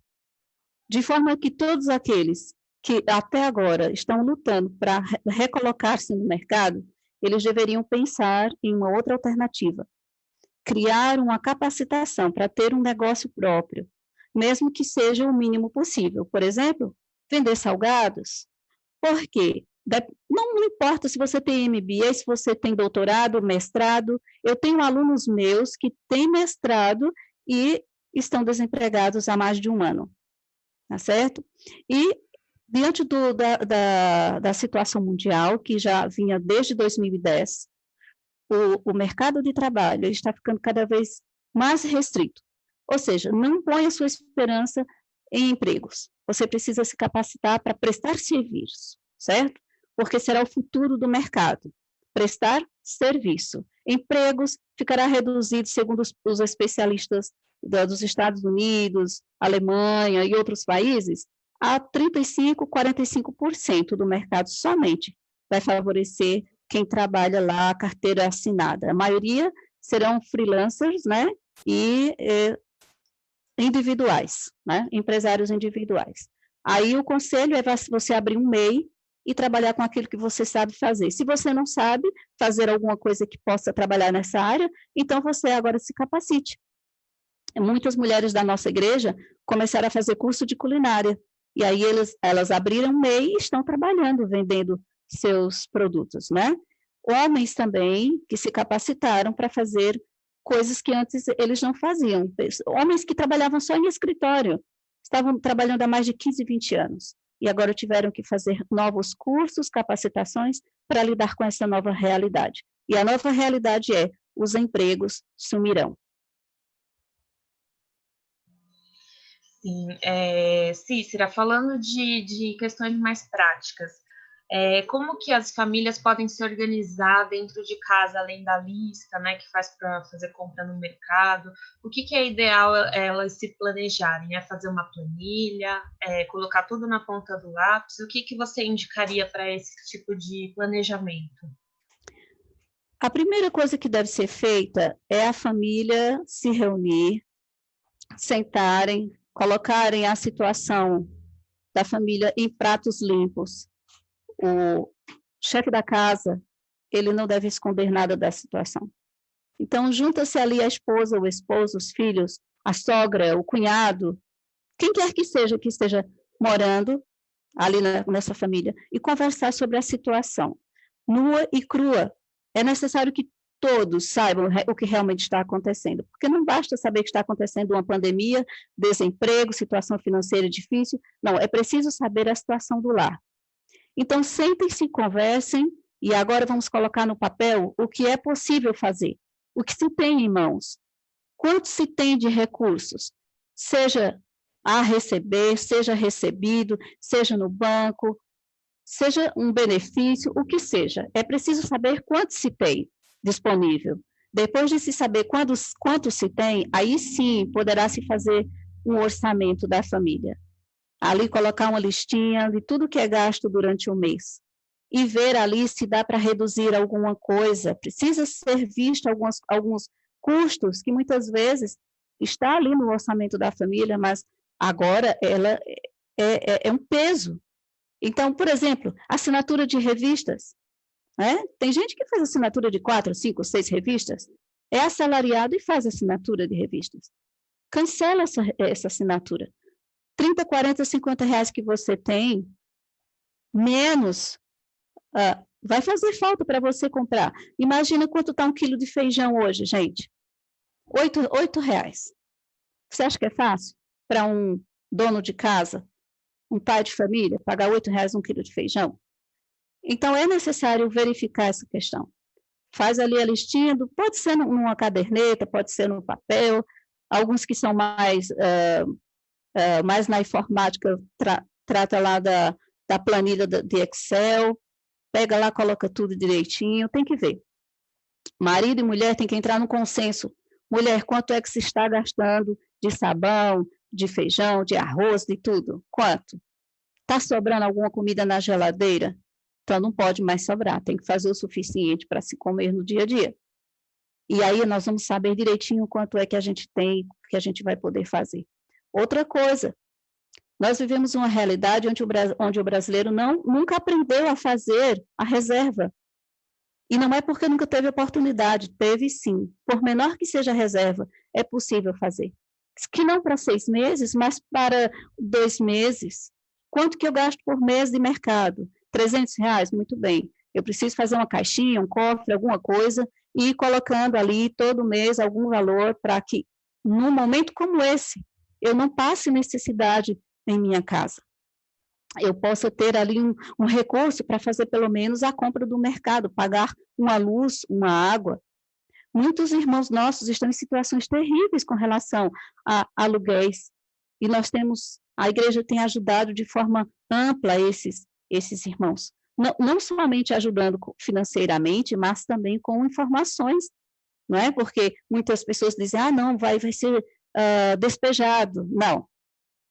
Speaker 4: De forma que todos aqueles que até agora estão lutando para recolocar-se no mercado, eles deveriam pensar em uma outra alternativa. Criar uma capacitação para ter um negócio próprio, mesmo que seja o mínimo possível. Por exemplo, vender salgados. Por quê? Não importa se você tem MBA, se você tem doutorado, mestrado. Eu tenho alunos meus que têm mestrado e estão desempregados há mais de um ano. Tá certo? E diante da situação mundial, que já vinha desde 2010, o mercado de trabalho está ficando cada vez mais restrito. Ou seja, não ponha sua esperança em empregos. Você precisa se capacitar para prestar serviço, certo? Porque será o futuro do mercado. Prestar serviço. Empregos ficará reduzido, segundo os especialistas dos Estados Unidos, Alemanha e outros países, a 35%, 45% do mercado somente vai favorecer quem trabalha lá, a carteira assinada. A maioria serão freelancers, né, e individuais, né, empresários individuais. Aí o conselho é você abrir um MEI e trabalhar com aquilo que você sabe fazer. Se você não sabe fazer alguma coisa que possa trabalhar nessa área, então você agora se capacite. Muitas mulheres da nossa igreja começaram a fazer curso de culinária. E aí elas abriram MEI e estão trabalhando, vendendo seus produtos, né? Homens também que se capacitaram para fazer coisas que antes eles não faziam. Homens que trabalhavam só em escritório, estavam trabalhando há mais de 15, 20 anos, e agora tiveram que fazer novos cursos, capacitações, para lidar com essa nova realidade. E a nova realidade é, os empregos sumirão.
Speaker 1: Sim, Cícera, falando de questões mais práticas, como que as famílias podem se organizar dentro de casa, além da lista, né, que faz para fazer compra no mercado? O que é ideal elas se planejarem? É fazer uma planilha, colocar tudo na ponta do lápis? O que você indicaria para esse tipo de planejamento?
Speaker 4: A primeira coisa que deve ser feita é a família se reunir, sentarem, colocarem a situação da família em pratos limpos. O chefe da casa, ele não deve esconder nada da situação. Então, junta-se ali a esposa, o esposo, os filhos, a sogra, o cunhado, quem quer que esteja morando ali nessa família, e conversar sobre a situação, nua e crua. É necessário que todos saibam o que realmente está acontecendo, porque não basta saber que está acontecendo uma pandemia, desemprego, situação financeira difícil, não, é preciso saber a situação do lar. Então, sentem-se, conversem, e agora vamos colocar no papel o que é possível fazer, o que se tem em mãos, quanto se tem de recursos, seja a receber, seja recebido, seja no banco, seja um benefício, o que seja. É preciso saber quanto se tem disponível. Depois de se saber quanto se tem, aí sim poderá se fazer um orçamento da família. Ali colocar uma listinha de tudo que é gasto durante o mês. E ver ali se dá para reduzir alguma coisa. Precisa ser visto alguns custos que muitas vezes está ali no orçamento da família, mas agora ela é um peso. Então, por exemplo, assinatura de revistas. Né? Tem gente que faz assinatura de 4, 5, 6 revistas, é assalariado e faz assinatura de revistas. Cancela essa assinatura. 30, 40, 50 reais que você tem, menos, vai fazer falta para você comprar. Imagina quanto está um quilo de feijão hoje, gente. 8 reais. Você acha que é fácil para um dono de casa, um pai de família, pagar 8 reais um quilo de feijão? Então, é necessário verificar essa questão. Faz ali a listinha, pode ser numa caderneta, pode ser no papel, alguns que são mais na informática, trata lá da planilha de Excel, pega lá, coloca tudo direitinho, tem que ver. Marido e mulher tem que entrar no consenso. Mulher, quanto é que se está gastando de sabão, de feijão, de arroz, de tudo? Quanto? Está sobrando alguma comida na geladeira? Então, não pode mais sobrar, tem que fazer o suficiente para se comer no dia a dia. E aí nós vamos saber direitinho quanto é que a gente tem, que a gente vai poder fazer. Outra coisa, nós vivemos uma realidade onde o brasileiro nunca aprendeu a fazer a reserva. E não é porque nunca teve oportunidade, teve sim. Por menor que seja a reserva, é possível fazer. Que não para 6 meses, mas para 2 meses. Quanto que eu gasto por mês de mercado? 300 reais? Muito bem. Eu preciso fazer uma caixinha, um cofre, alguma coisa, e ir colocando ali todo mês algum valor para que, num momento como esse, eu não passe necessidade em minha casa. Eu possa ter ali um recurso para fazer pelo menos a compra do mercado, pagar uma luz, uma água. Muitos irmãos nossos estão em situações terríveis com relação a aluguéis, e a igreja tem ajudado de forma ampla esses irmãos. Não somente ajudando financeiramente, mas também com informações, não é? Porque muitas pessoas dizem, não, vai ser despejado. Não.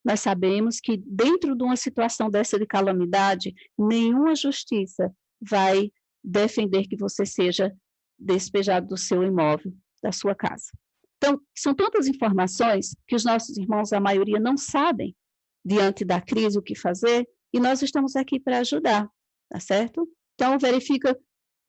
Speaker 4: Nós sabemos que dentro de uma situação dessa de calamidade, nenhuma justiça vai defender que você seja despejado do seu imóvel, da sua casa. Então, são tantas informações que os nossos irmãos, a maioria, não sabem, diante da crise, o que fazer, e nós estamos aqui para ajudar, tá certo? Então, verifica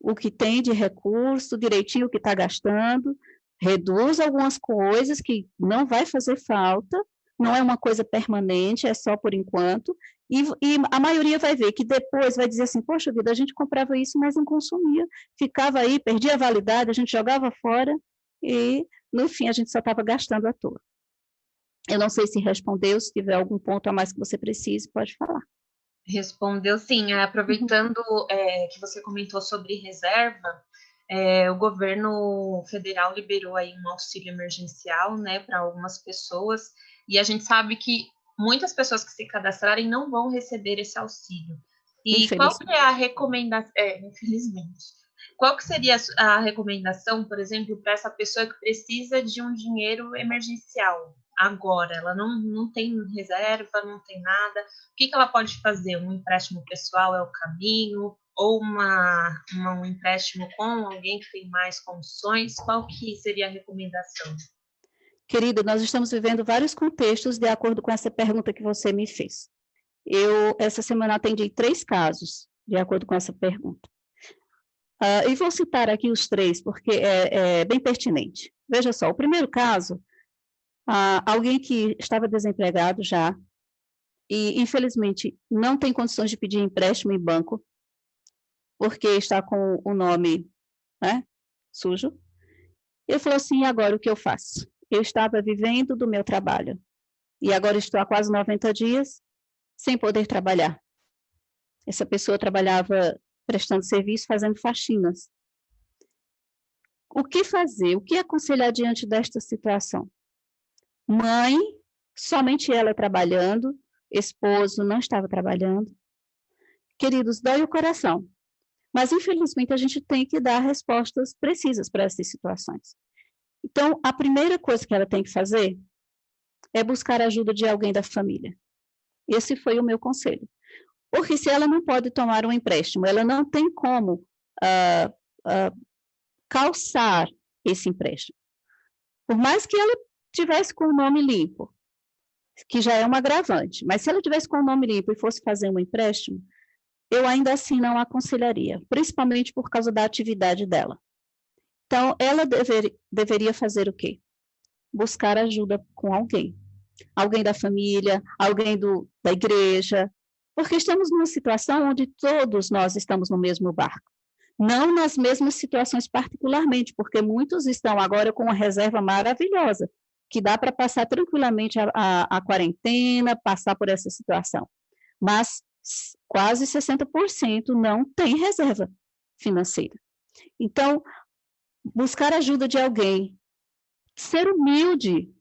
Speaker 4: o que tem de recurso, direitinho o que está gastando, reduz algumas coisas que não vai fazer falta, não é uma coisa permanente, é só por enquanto, e a maioria vai ver que depois vai dizer assim, poxa vida, a gente comprava isso, mas não consumia, ficava aí, perdia a validade, a gente jogava fora, e no fim a gente só estava gastando à toa. Eu não sei se respondeu, se tiver algum ponto a mais que você precise, pode falar.
Speaker 1: Respondeu sim. Aproveitando que você comentou sobre reserva, o governo federal liberou aí um auxílio emergencial, né, para algumas pessoas, e a gente sabe que muitas pessoas que se cadastrarem não vão receber esse auxílio. E qual que é a recomendação? Infelizmente. Qual que seria a recomendação, por exemplo, para essa pessoa que precisa de um dinheiro emergencial agora? Ela não tem reserva, não tem nada. O que ela pode fazer? Um empréstimo pessoal é o caminho? Ou um empréstimo com alguém que tem mais condições? Qual que seria a recomendação?
Speaker 4: Querida, nós estamos vivendo vários contextos de acordo com essa pergunta que você me fez. Eu, essa semana, atendi 3 casos, de acordo com essa pergunta. E vou citar aqui os 3, porque é bem pertinente. Veja só, o primeiro caso, alguém que estava desempregado já, e infelizmente não tem condições de pedir empréstimo em banco, porque está com o nome, né, sujo. Ele falou assim, e agora o que eu faço? Eu estava vivendo do meu trabalho, e agora estou há quase 90 dias sem poder trabalhar. Essa pessoa trabalhava prestando serviço, fazendo faxinas. O que fazer? O que aconselhar diante desta situação? Mãe, somente ela trabalhando, esposo não estava trabalhando. Queridos, dói o coração. Mas, infelizmente, a gente tem que dar respostas precisas para essas situações. Então, a primeira coisa que ela tem que fazer é buscar a ajuda de alguém da família. Esse foi o meu conselho. Porque se ela não pode tomar um empréstimo, ela não tem como calçar esse empréstimo. Por mais que ela tivesse com o nome limpo, que já é um agravante, mas se ela tivesse com o nome limpo e fosse fazer um empréstimo, eu ainda assim não aconselharia, principalmente por causa da atividade dela. Então, ela deveria fazer o quê? Buscar ajuda com alguém. Alguém da família, alguém da igreja, porque estamos numa situação onde todos nós estamos no mesmo barco. Não nas mesmas situações particularmente, porque muitos estão agora com uma reserva maravilhosa, que dá para passar tranquilamente a quarentena, passar por essa situação. Mas quase 60% não tem reserva financeira. Então, buscar ajuda de alguém, ser humilde,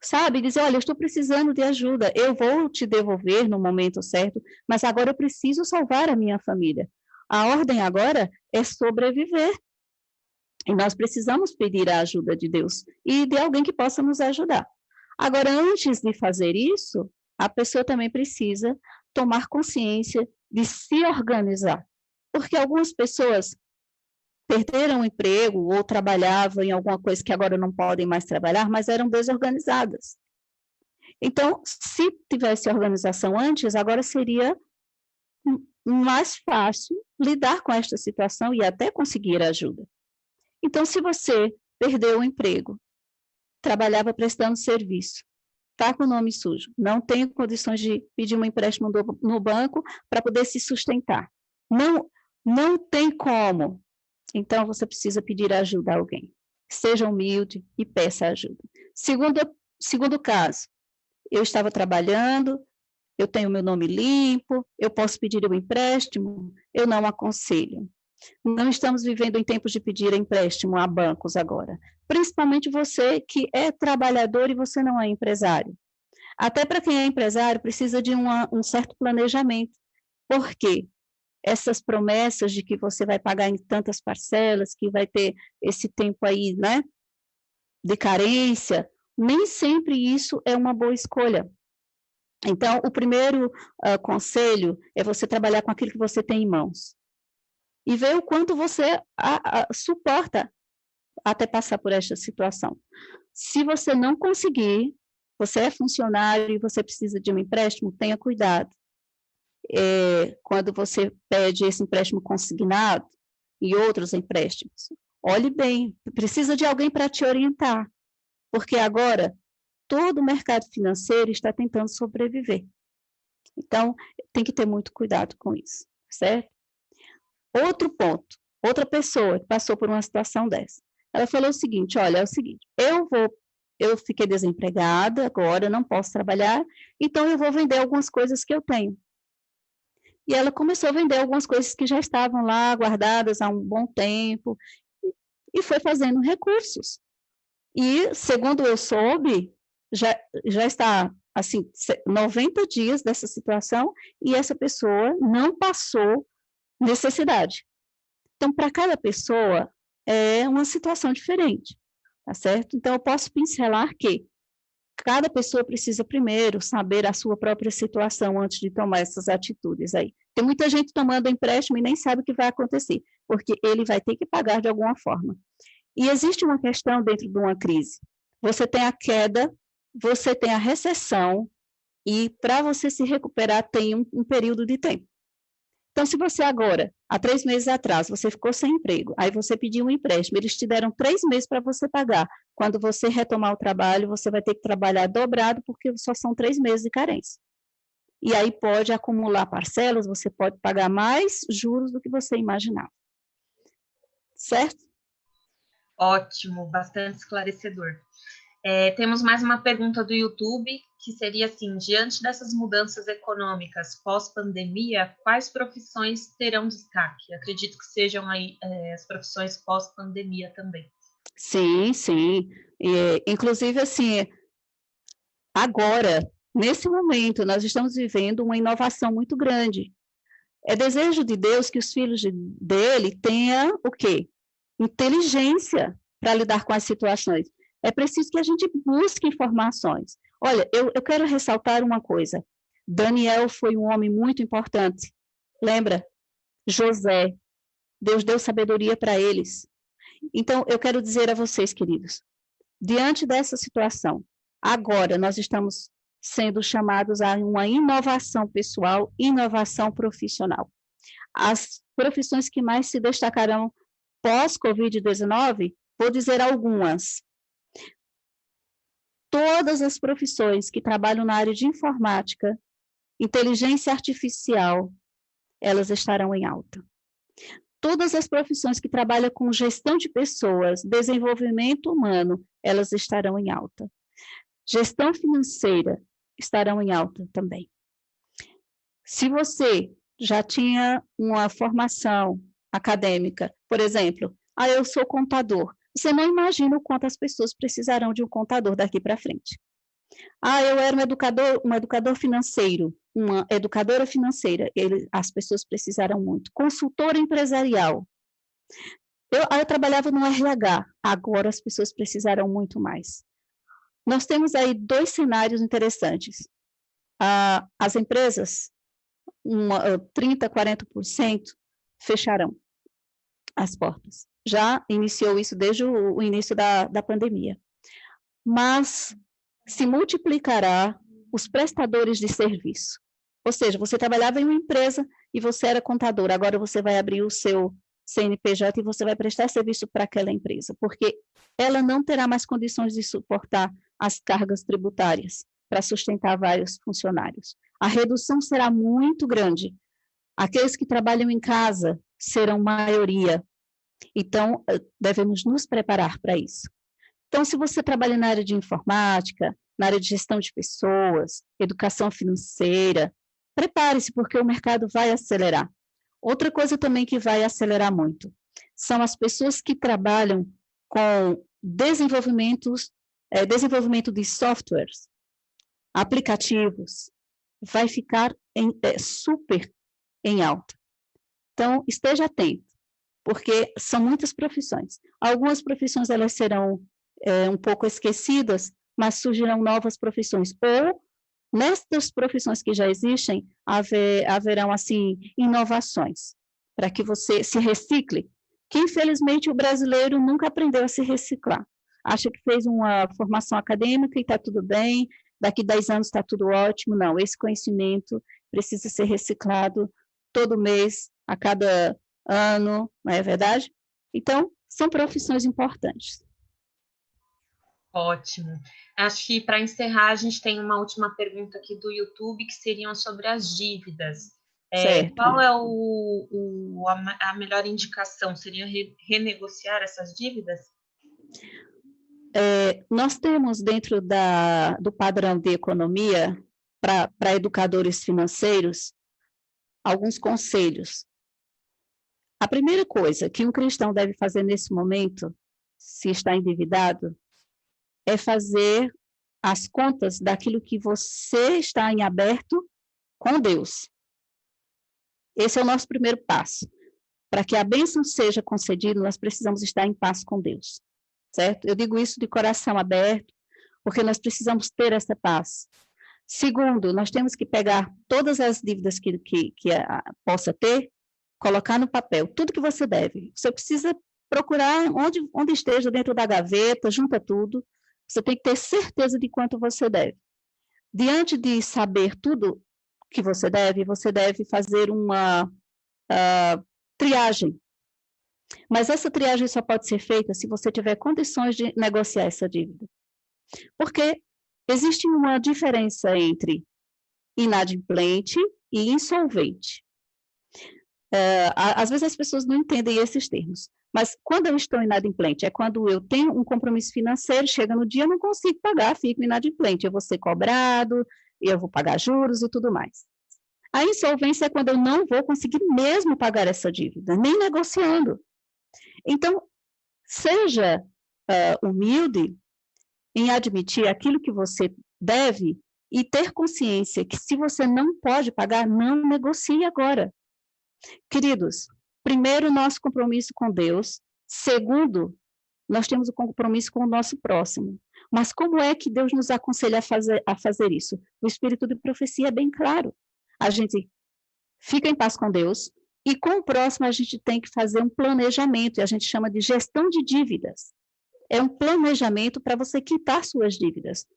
Speaker 4: sabe, dizer, olha, eu estou precisando de ajuda, eu vou te devolver no momento certo, mas agora eu preciso salvar a minha família. A ordem agora é sobreviver. E nós precisamos pedir a ajuda de Deus e de alguém que possa nos ajudar. Agora, antes de fazer isso, a pessoa também precisa tomar consciência de se organizar. Porque algumas pessoas perderam o emprego ou trabalhavam em alguma coisa que agora não podem mais trabalhar, mas eram desorganizadas. Então, se tivesse organização antes, agora seria mais fácil lidar com esta situação e até conseguir ajuda. Então, se você perdeu o emprego, trabalhava prestando serviço, está com o nome sujo, não tem condições de pedir um empréstimo no banco para poder se sustentar, não tem como, então você precisa pedir ajuda a alguém. Seja humilde e peça ajuda. Segundo caso, eu estava trabalhando, eu tenho meu nome limpo, eu posso pedir um empréstimo, eu não aconselho. Não estamos vivendo em tempos de pedir empréstimo a bancos agora. Principalmente você que é trabalhador e você não é empresário. Até para quem é empresário precisa de um certo planejamento. Por quê? Essas promessas de que você vai pagar em tantas parcelas, que vai ter esse tempo aí, né, de carência, nem sempre isso é uma boa escolha. Então, o primeiro conselho é você trabalhar com aquilo que você tem em mãos. E ver o quanto você suporta até passar por esta situação. Se você não conseguir, você é funcionário e você precisa de um empréstimo, tenha cuidado. Quando você pede esse empréstimo consignado e outros empréstimos, olhe bem, precisa de alguém para te orientar. Porque agora, todo o mercado financeiro está tentando sobreviver. Então, tem que ter muito cuidado com isso, certo? Outro ponto, outra pessoa que passou por uma situação dessa. Ela falou o seguinte, olha, é o seguinte, eu fiquei desempregada agora, não posso trabalhar, então eu vou vender algumas coisas que eu tenho. E ela começou a vender algumas coisas que já estavam lá guardadas há um bom tempo, e foi fazendo recursos. E, segundo eu soube, já está, assim, 90 dias dessa situação, e essa pessoa não passou necessidade. Então, para cada pessoa, é uma situação diferente, tá certo? Então, eu posso pincelar que cada pessoa precisa primeiro saber a sua própria situação antes de tomar essas atitudes aí. Tem muita gente tomando empréstimo e nem sabe o que vai acontecer, porque ele vai ter que pagar de alguma forma. E existe uma questão dentro de uma crise. Você tem a queda, você tem a recessão, e para você se recuperar tem um período de tempo. Então, se você agora, há 3 meses atrás, você ficou sem emprego, aí você pediu um empréstimo, eles te deram 3 meses para você pagar. Quando você retomar o trabalho, você vai ter que trabalhar dobrado, porque só são 3 meses de carência. E aí pode acumular parcelas, você pode pagar mais juros do que você imaginava. Certo?
Speaker 1: Ótimo, bastante esclarecedor. Temos mais uma pergunta do YouTube, que seria assim, diante dessas mudanças econômicas pós-pandemia, quais profissões terão destaque? Acredito que sejam aí as profissões pós-pandemia também.
Speaker 4: Sim, sim. Inclusive, assim, agora, nesse momento, nós estamos vivendo uma inovação muito grande. É desejo de Deus que os filhos dele tenham o quê? Inteligência para lidar com as situações. É preciso que a gente busque informações. Olha, eu quero ressaltar uma coisa. Daniel foi um homem muito importante. Lembra? José. Deus deu sabedoria para eles. Então, eu quero dizer a vocês, queridos, diante dessa situação, agora nós estamos sendo chamados a uma inovação pessoal, inovação profissional. As profissões que mais se destacarão pós-Covid-19, vou dizer algumas. Todas as profissões que trabalham na área de informática, inteligência artificial, elas estarão em alta. Todas as profissões que trabalham com gestão de pessoas, desenvolvimento humano, elas estarão em alta. Gestão financeira estarão em alta também. Se você já tinha uma formação acadêmica, por exemplo, eu sou contador, você não imagina o quanto as pessoas precisarão de um contador daqui para frente. Eu era um educador financeiro, uma educadora financeira, as pessoas precisarão muito. Consultora empresarial. Eu trabalhava no RH, agora as pessoas precisarão muito mais. Nós temos aí 2 cenários interessantes. As empresas, 30%, 40%, fecharão as portas. Já iniciou isso desde o início da pandemia. Mas se multiplicará os prestadores de serviço. Ou seja, você trabalhava em uma empresa e você era contador, agora você vai abrir o seu CNPJ e você vai prestar serviço para aquela empresa, porque ela não terá mais condições de suportar as cargas tributárias para sustentar vários funcionários. A redução será muito grande. Aqueles que trabalham em casa serão maioria. Então, devemos nos preparar para isso. Então, se você trabalha na área de informática, na área de gestão de pessoas, educação financeira, prepare-se, porque o mercado vai acelerar. Outra coisa também que vai acelerar muito são as pessoas que trabalham com desenvolvimento de softwares, aplicativos, vai ficar super em alta. Então, esteja atento, porque são muitas profissões. Algumas profissões elas serão um pouco esquecidas, mas surgirão novas profissões. Ou, nestas profissões que já existem, haverão, assim, inovações, para que você se recicle, que, infelizmente, o brasileiro nunca aprendeu a se reciclar. Acha que fez uma formação acadêmica e está tudo bem, daqui 10 anos está tudo ótimo. Não, esse conhecimento precisa ser reciclado todo mês, a cada ano, não é verdade? Então, são profissões importantes.
Speaker 1: Ótimo. Acho que para encerrar, a gente tem uma última pergunta aqui do YouTube, que seriam sobre as dívidas.
Speaker 4: Certo.
Speaker 1: Qual é a melhor indicação? Seria renegociar essas dívidas?
Speaker 4: Nós temos dentro do padrão de economia, para educadores financeiros, alguns conselhos. A primeira coisa que um cristão deve fazer nesse momento, se está endividado, é fazer as contas daquilo que você está em aberto com Deus. Esse é o nosso primeiro passo. Para que a bênção seja concedida, nós precisamos estar em paz com Deus, certo? Eu digo isso de coração aberto, porque nós precisamos ter essa paz. Segundo, nós temos que pegar todas as dívidas que possa ter, colocar no papel, tudo que você deve. Você precisa procurar onde esteja dentro da gaveta, junta tudo. Você tem que ter certeza de quanto você deve. Diante de saber tudo que você deve fazer uma triagem. Mas essa triagem só pode ser feita se você tiver condições de negociar essa dívida. Porque existe uma diferença entre inadimplente e insolvente. Às vezes as pessoas não entendem esses termos. Mas quando eu estou inadimplente, é quando eu tenho um compromisso financeiro, chega no dia, eu não consigo pagar, fico inadimplente. Eu vou ser cobrado, eu vou pagar juros e tudo mais. A insolvência é quando eu não vou conseguir mesmo pagar essa dívida, nem negociando. Então, seja humilde em admitir aquilo que você deve e ter consciência que se você não pode pagar, não negocie agora. Queridos, primeiro, nosso compromisso com Deus. Segundo, nós temos o compromisso com o nosso próximo. Mas como é que Deus nos aconselha a fazer isso? O Espírito de Profecia é bem claro. A gente fica em paz com Deus e com o próximo a gente tem que fazer um planejamento, e a gente chama de gestão de dívidas. É um planejamento para você quitar suas dívidas.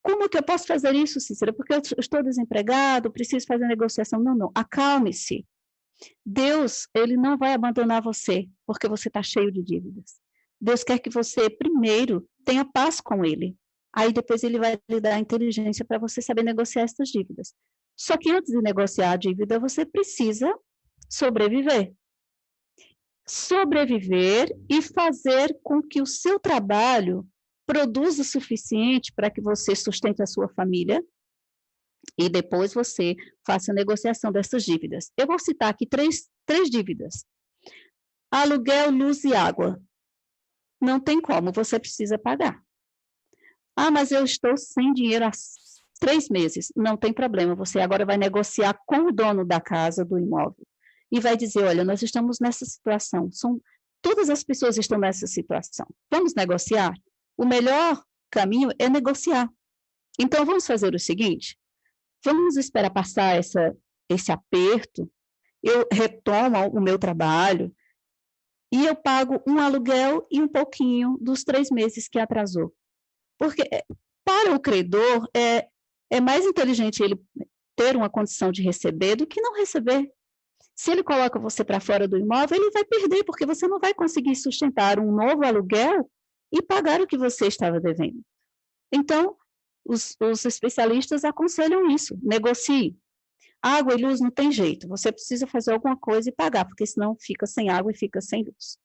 Speaker 4: Como que eu posso fazer isso, Cícera? Porque eu estou desempregado, preciso fazer negociação. Não, acalme-se. Deus, ele não vai abandonar você porque você está cheio de dívidas. Deus quer que você, primeiro, tenha paz com ele. Aí depois ele vai lhe dar a inteligência para você saber negociar essas dívidas. Só que antes de negociar a dívida, você precisa sobreviver. Sobreviver e fazer com que o seu trabalho produza o suficiente para que você sustente a sua família e depois você faça a negociação dessas dívidas. Eu vou citar aqui três dívidas. Aluguel, luz e água. Não tem como, você precisa pagar. Mas eu estou sem dinheiro há 3 meses. Não tem problema, você agora vai negociar com o dono da casa, do imóvel. E vai dizer, olha, nós estamos nessa situação. Todas as pessoas estão nessa situação. Vamos negociar? O melhor caminho é negociar. Então, vamos fazer o seguinte, vamos esperar passar esse aperto, eu retomo o meu trabalho e eu pago um aluguel e um pouquinho dos 3 meses que atrasou. Porque para o credor é mais inteligente ele ter uma condição de receber do que não receber. Se ele coloca você para fora do imóvel, ele vai perder, porque você não vai conseguir sustentar um novo aluguel e pagar o que você estava devendo. Então, os especialistas aconselham isso, negocie. Água e luz não tem jeito, você precisa fazer alguma coisa e pagar, porque senão fica sem água e fica sem luz.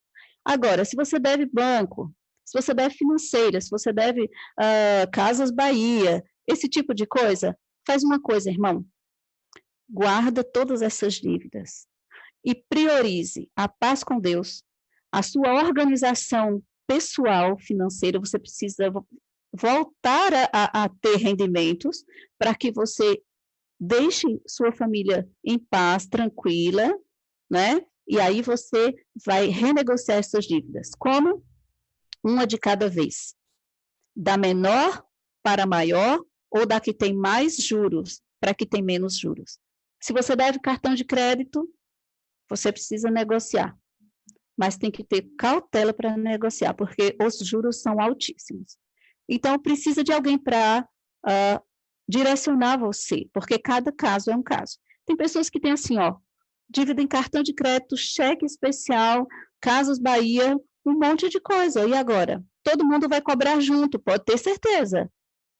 Speaker 4: Agora, se você deve banco, se você deve financeira, se você deve Casas Bahia, esse tipo de coisa, faz uma coisa, irmão, guarda todas essas dívidas e priorize a paz com Deus, a sua organização pessoal, financeira. Você precisa voltar a ter rendimentos para que você deixe sua família em paz, tranquila, né? E aí você vai renegociar essas dívidas. Como? Uma de cada vez. Da menor para maior, ou da que tem mais juros para que tem menos juros. Se você deve cartão de crédito, você precisa negociar. Mas tem que ter cautela para negociar, porque os juros são altíssimos. Então, precisa de alguém para direcionar você, porque cada caso é um caso. Tem pessoas que têm assim, dívida em cartão de crédito, cheque especial, Casas Bahia, um monte de coisa. E agora? todo mundo vai cobrar junto, pode ter certeza.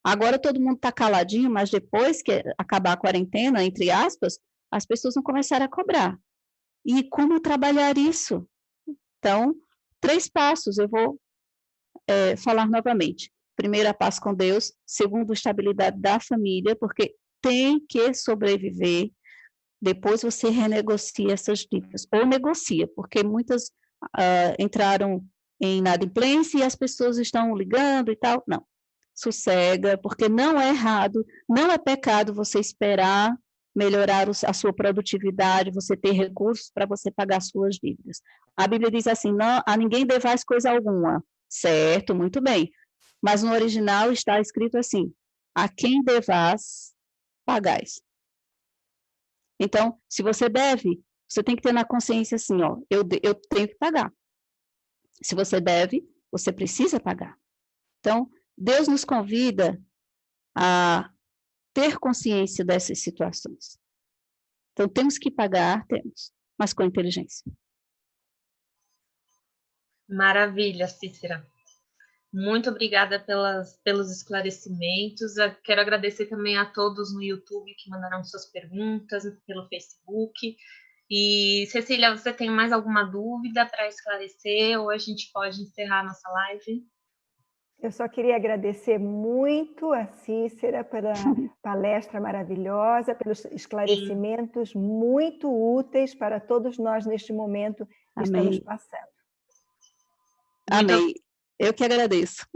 Speaker 4: Agora todo mundo está caladinho, mas depois que acabar a quarentena, entre aspas, as pessoas vão começar a cobrar. E como trabalhar isso? Então, 3 passos, eu vou falar novamente. Primeiro, a paz com Deus. Segundo, a estabilidade da família, porque tem que sobreviver. Depois você renegocia essas dívidas. Ou negocia, porque muitas entraram em inadimplência e as pessoas estão ligando e tal. Não. Sossega, porque não é errado, não é pecado você esperar melhorar a sua produtividade, você ter recursos para você pagar suas dívidas. A Bíblia diz assim, não, a ninguém devais coisa alguma. Certo, muito bem. Mas no original está escrito assim, a quem devais, pagais. Então, se você deve, você tem que ter na consciência assim, ó, eu tenho que pagar. Se você deve, você precisa pagar. Então, Deus nos convida a ter consciência dessas situações. Então, temos que pagar, temos, mas com inteligência.
Speaker 1: Maravilha, Cícera. Muito obrigada pelos esclarecimentos. Eu quero agradecer também a todos no YouTube que mandaram suas perguntas, pelo Facebook. E, Cecília, você tem mais alguma dúvida para esclarecer ou a gente pode encerrar a nossa live?
Speaker 3: Eu só queria agradecer muito a Cícera pela palestra maravilhosa, pelos esclarecimentos muito úteis para todos nós neste momento que estamos passando.
Speaker 4: Amém. Eu que agradeço.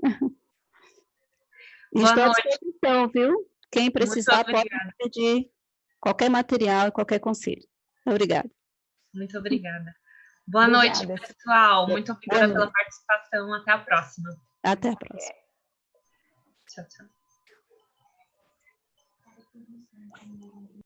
Speaker 4: Estou à disposição, viu? Quem precisar pode pedir qualquer material e qualquer conselho. Obrigada.
Speaker 1: Muito obrigada. Boa noite, pessoal. Muito obrigada pela participação. Até a próxima.
Speaker 4: Até a próxima.
Speaker 1: Tchau, tchau.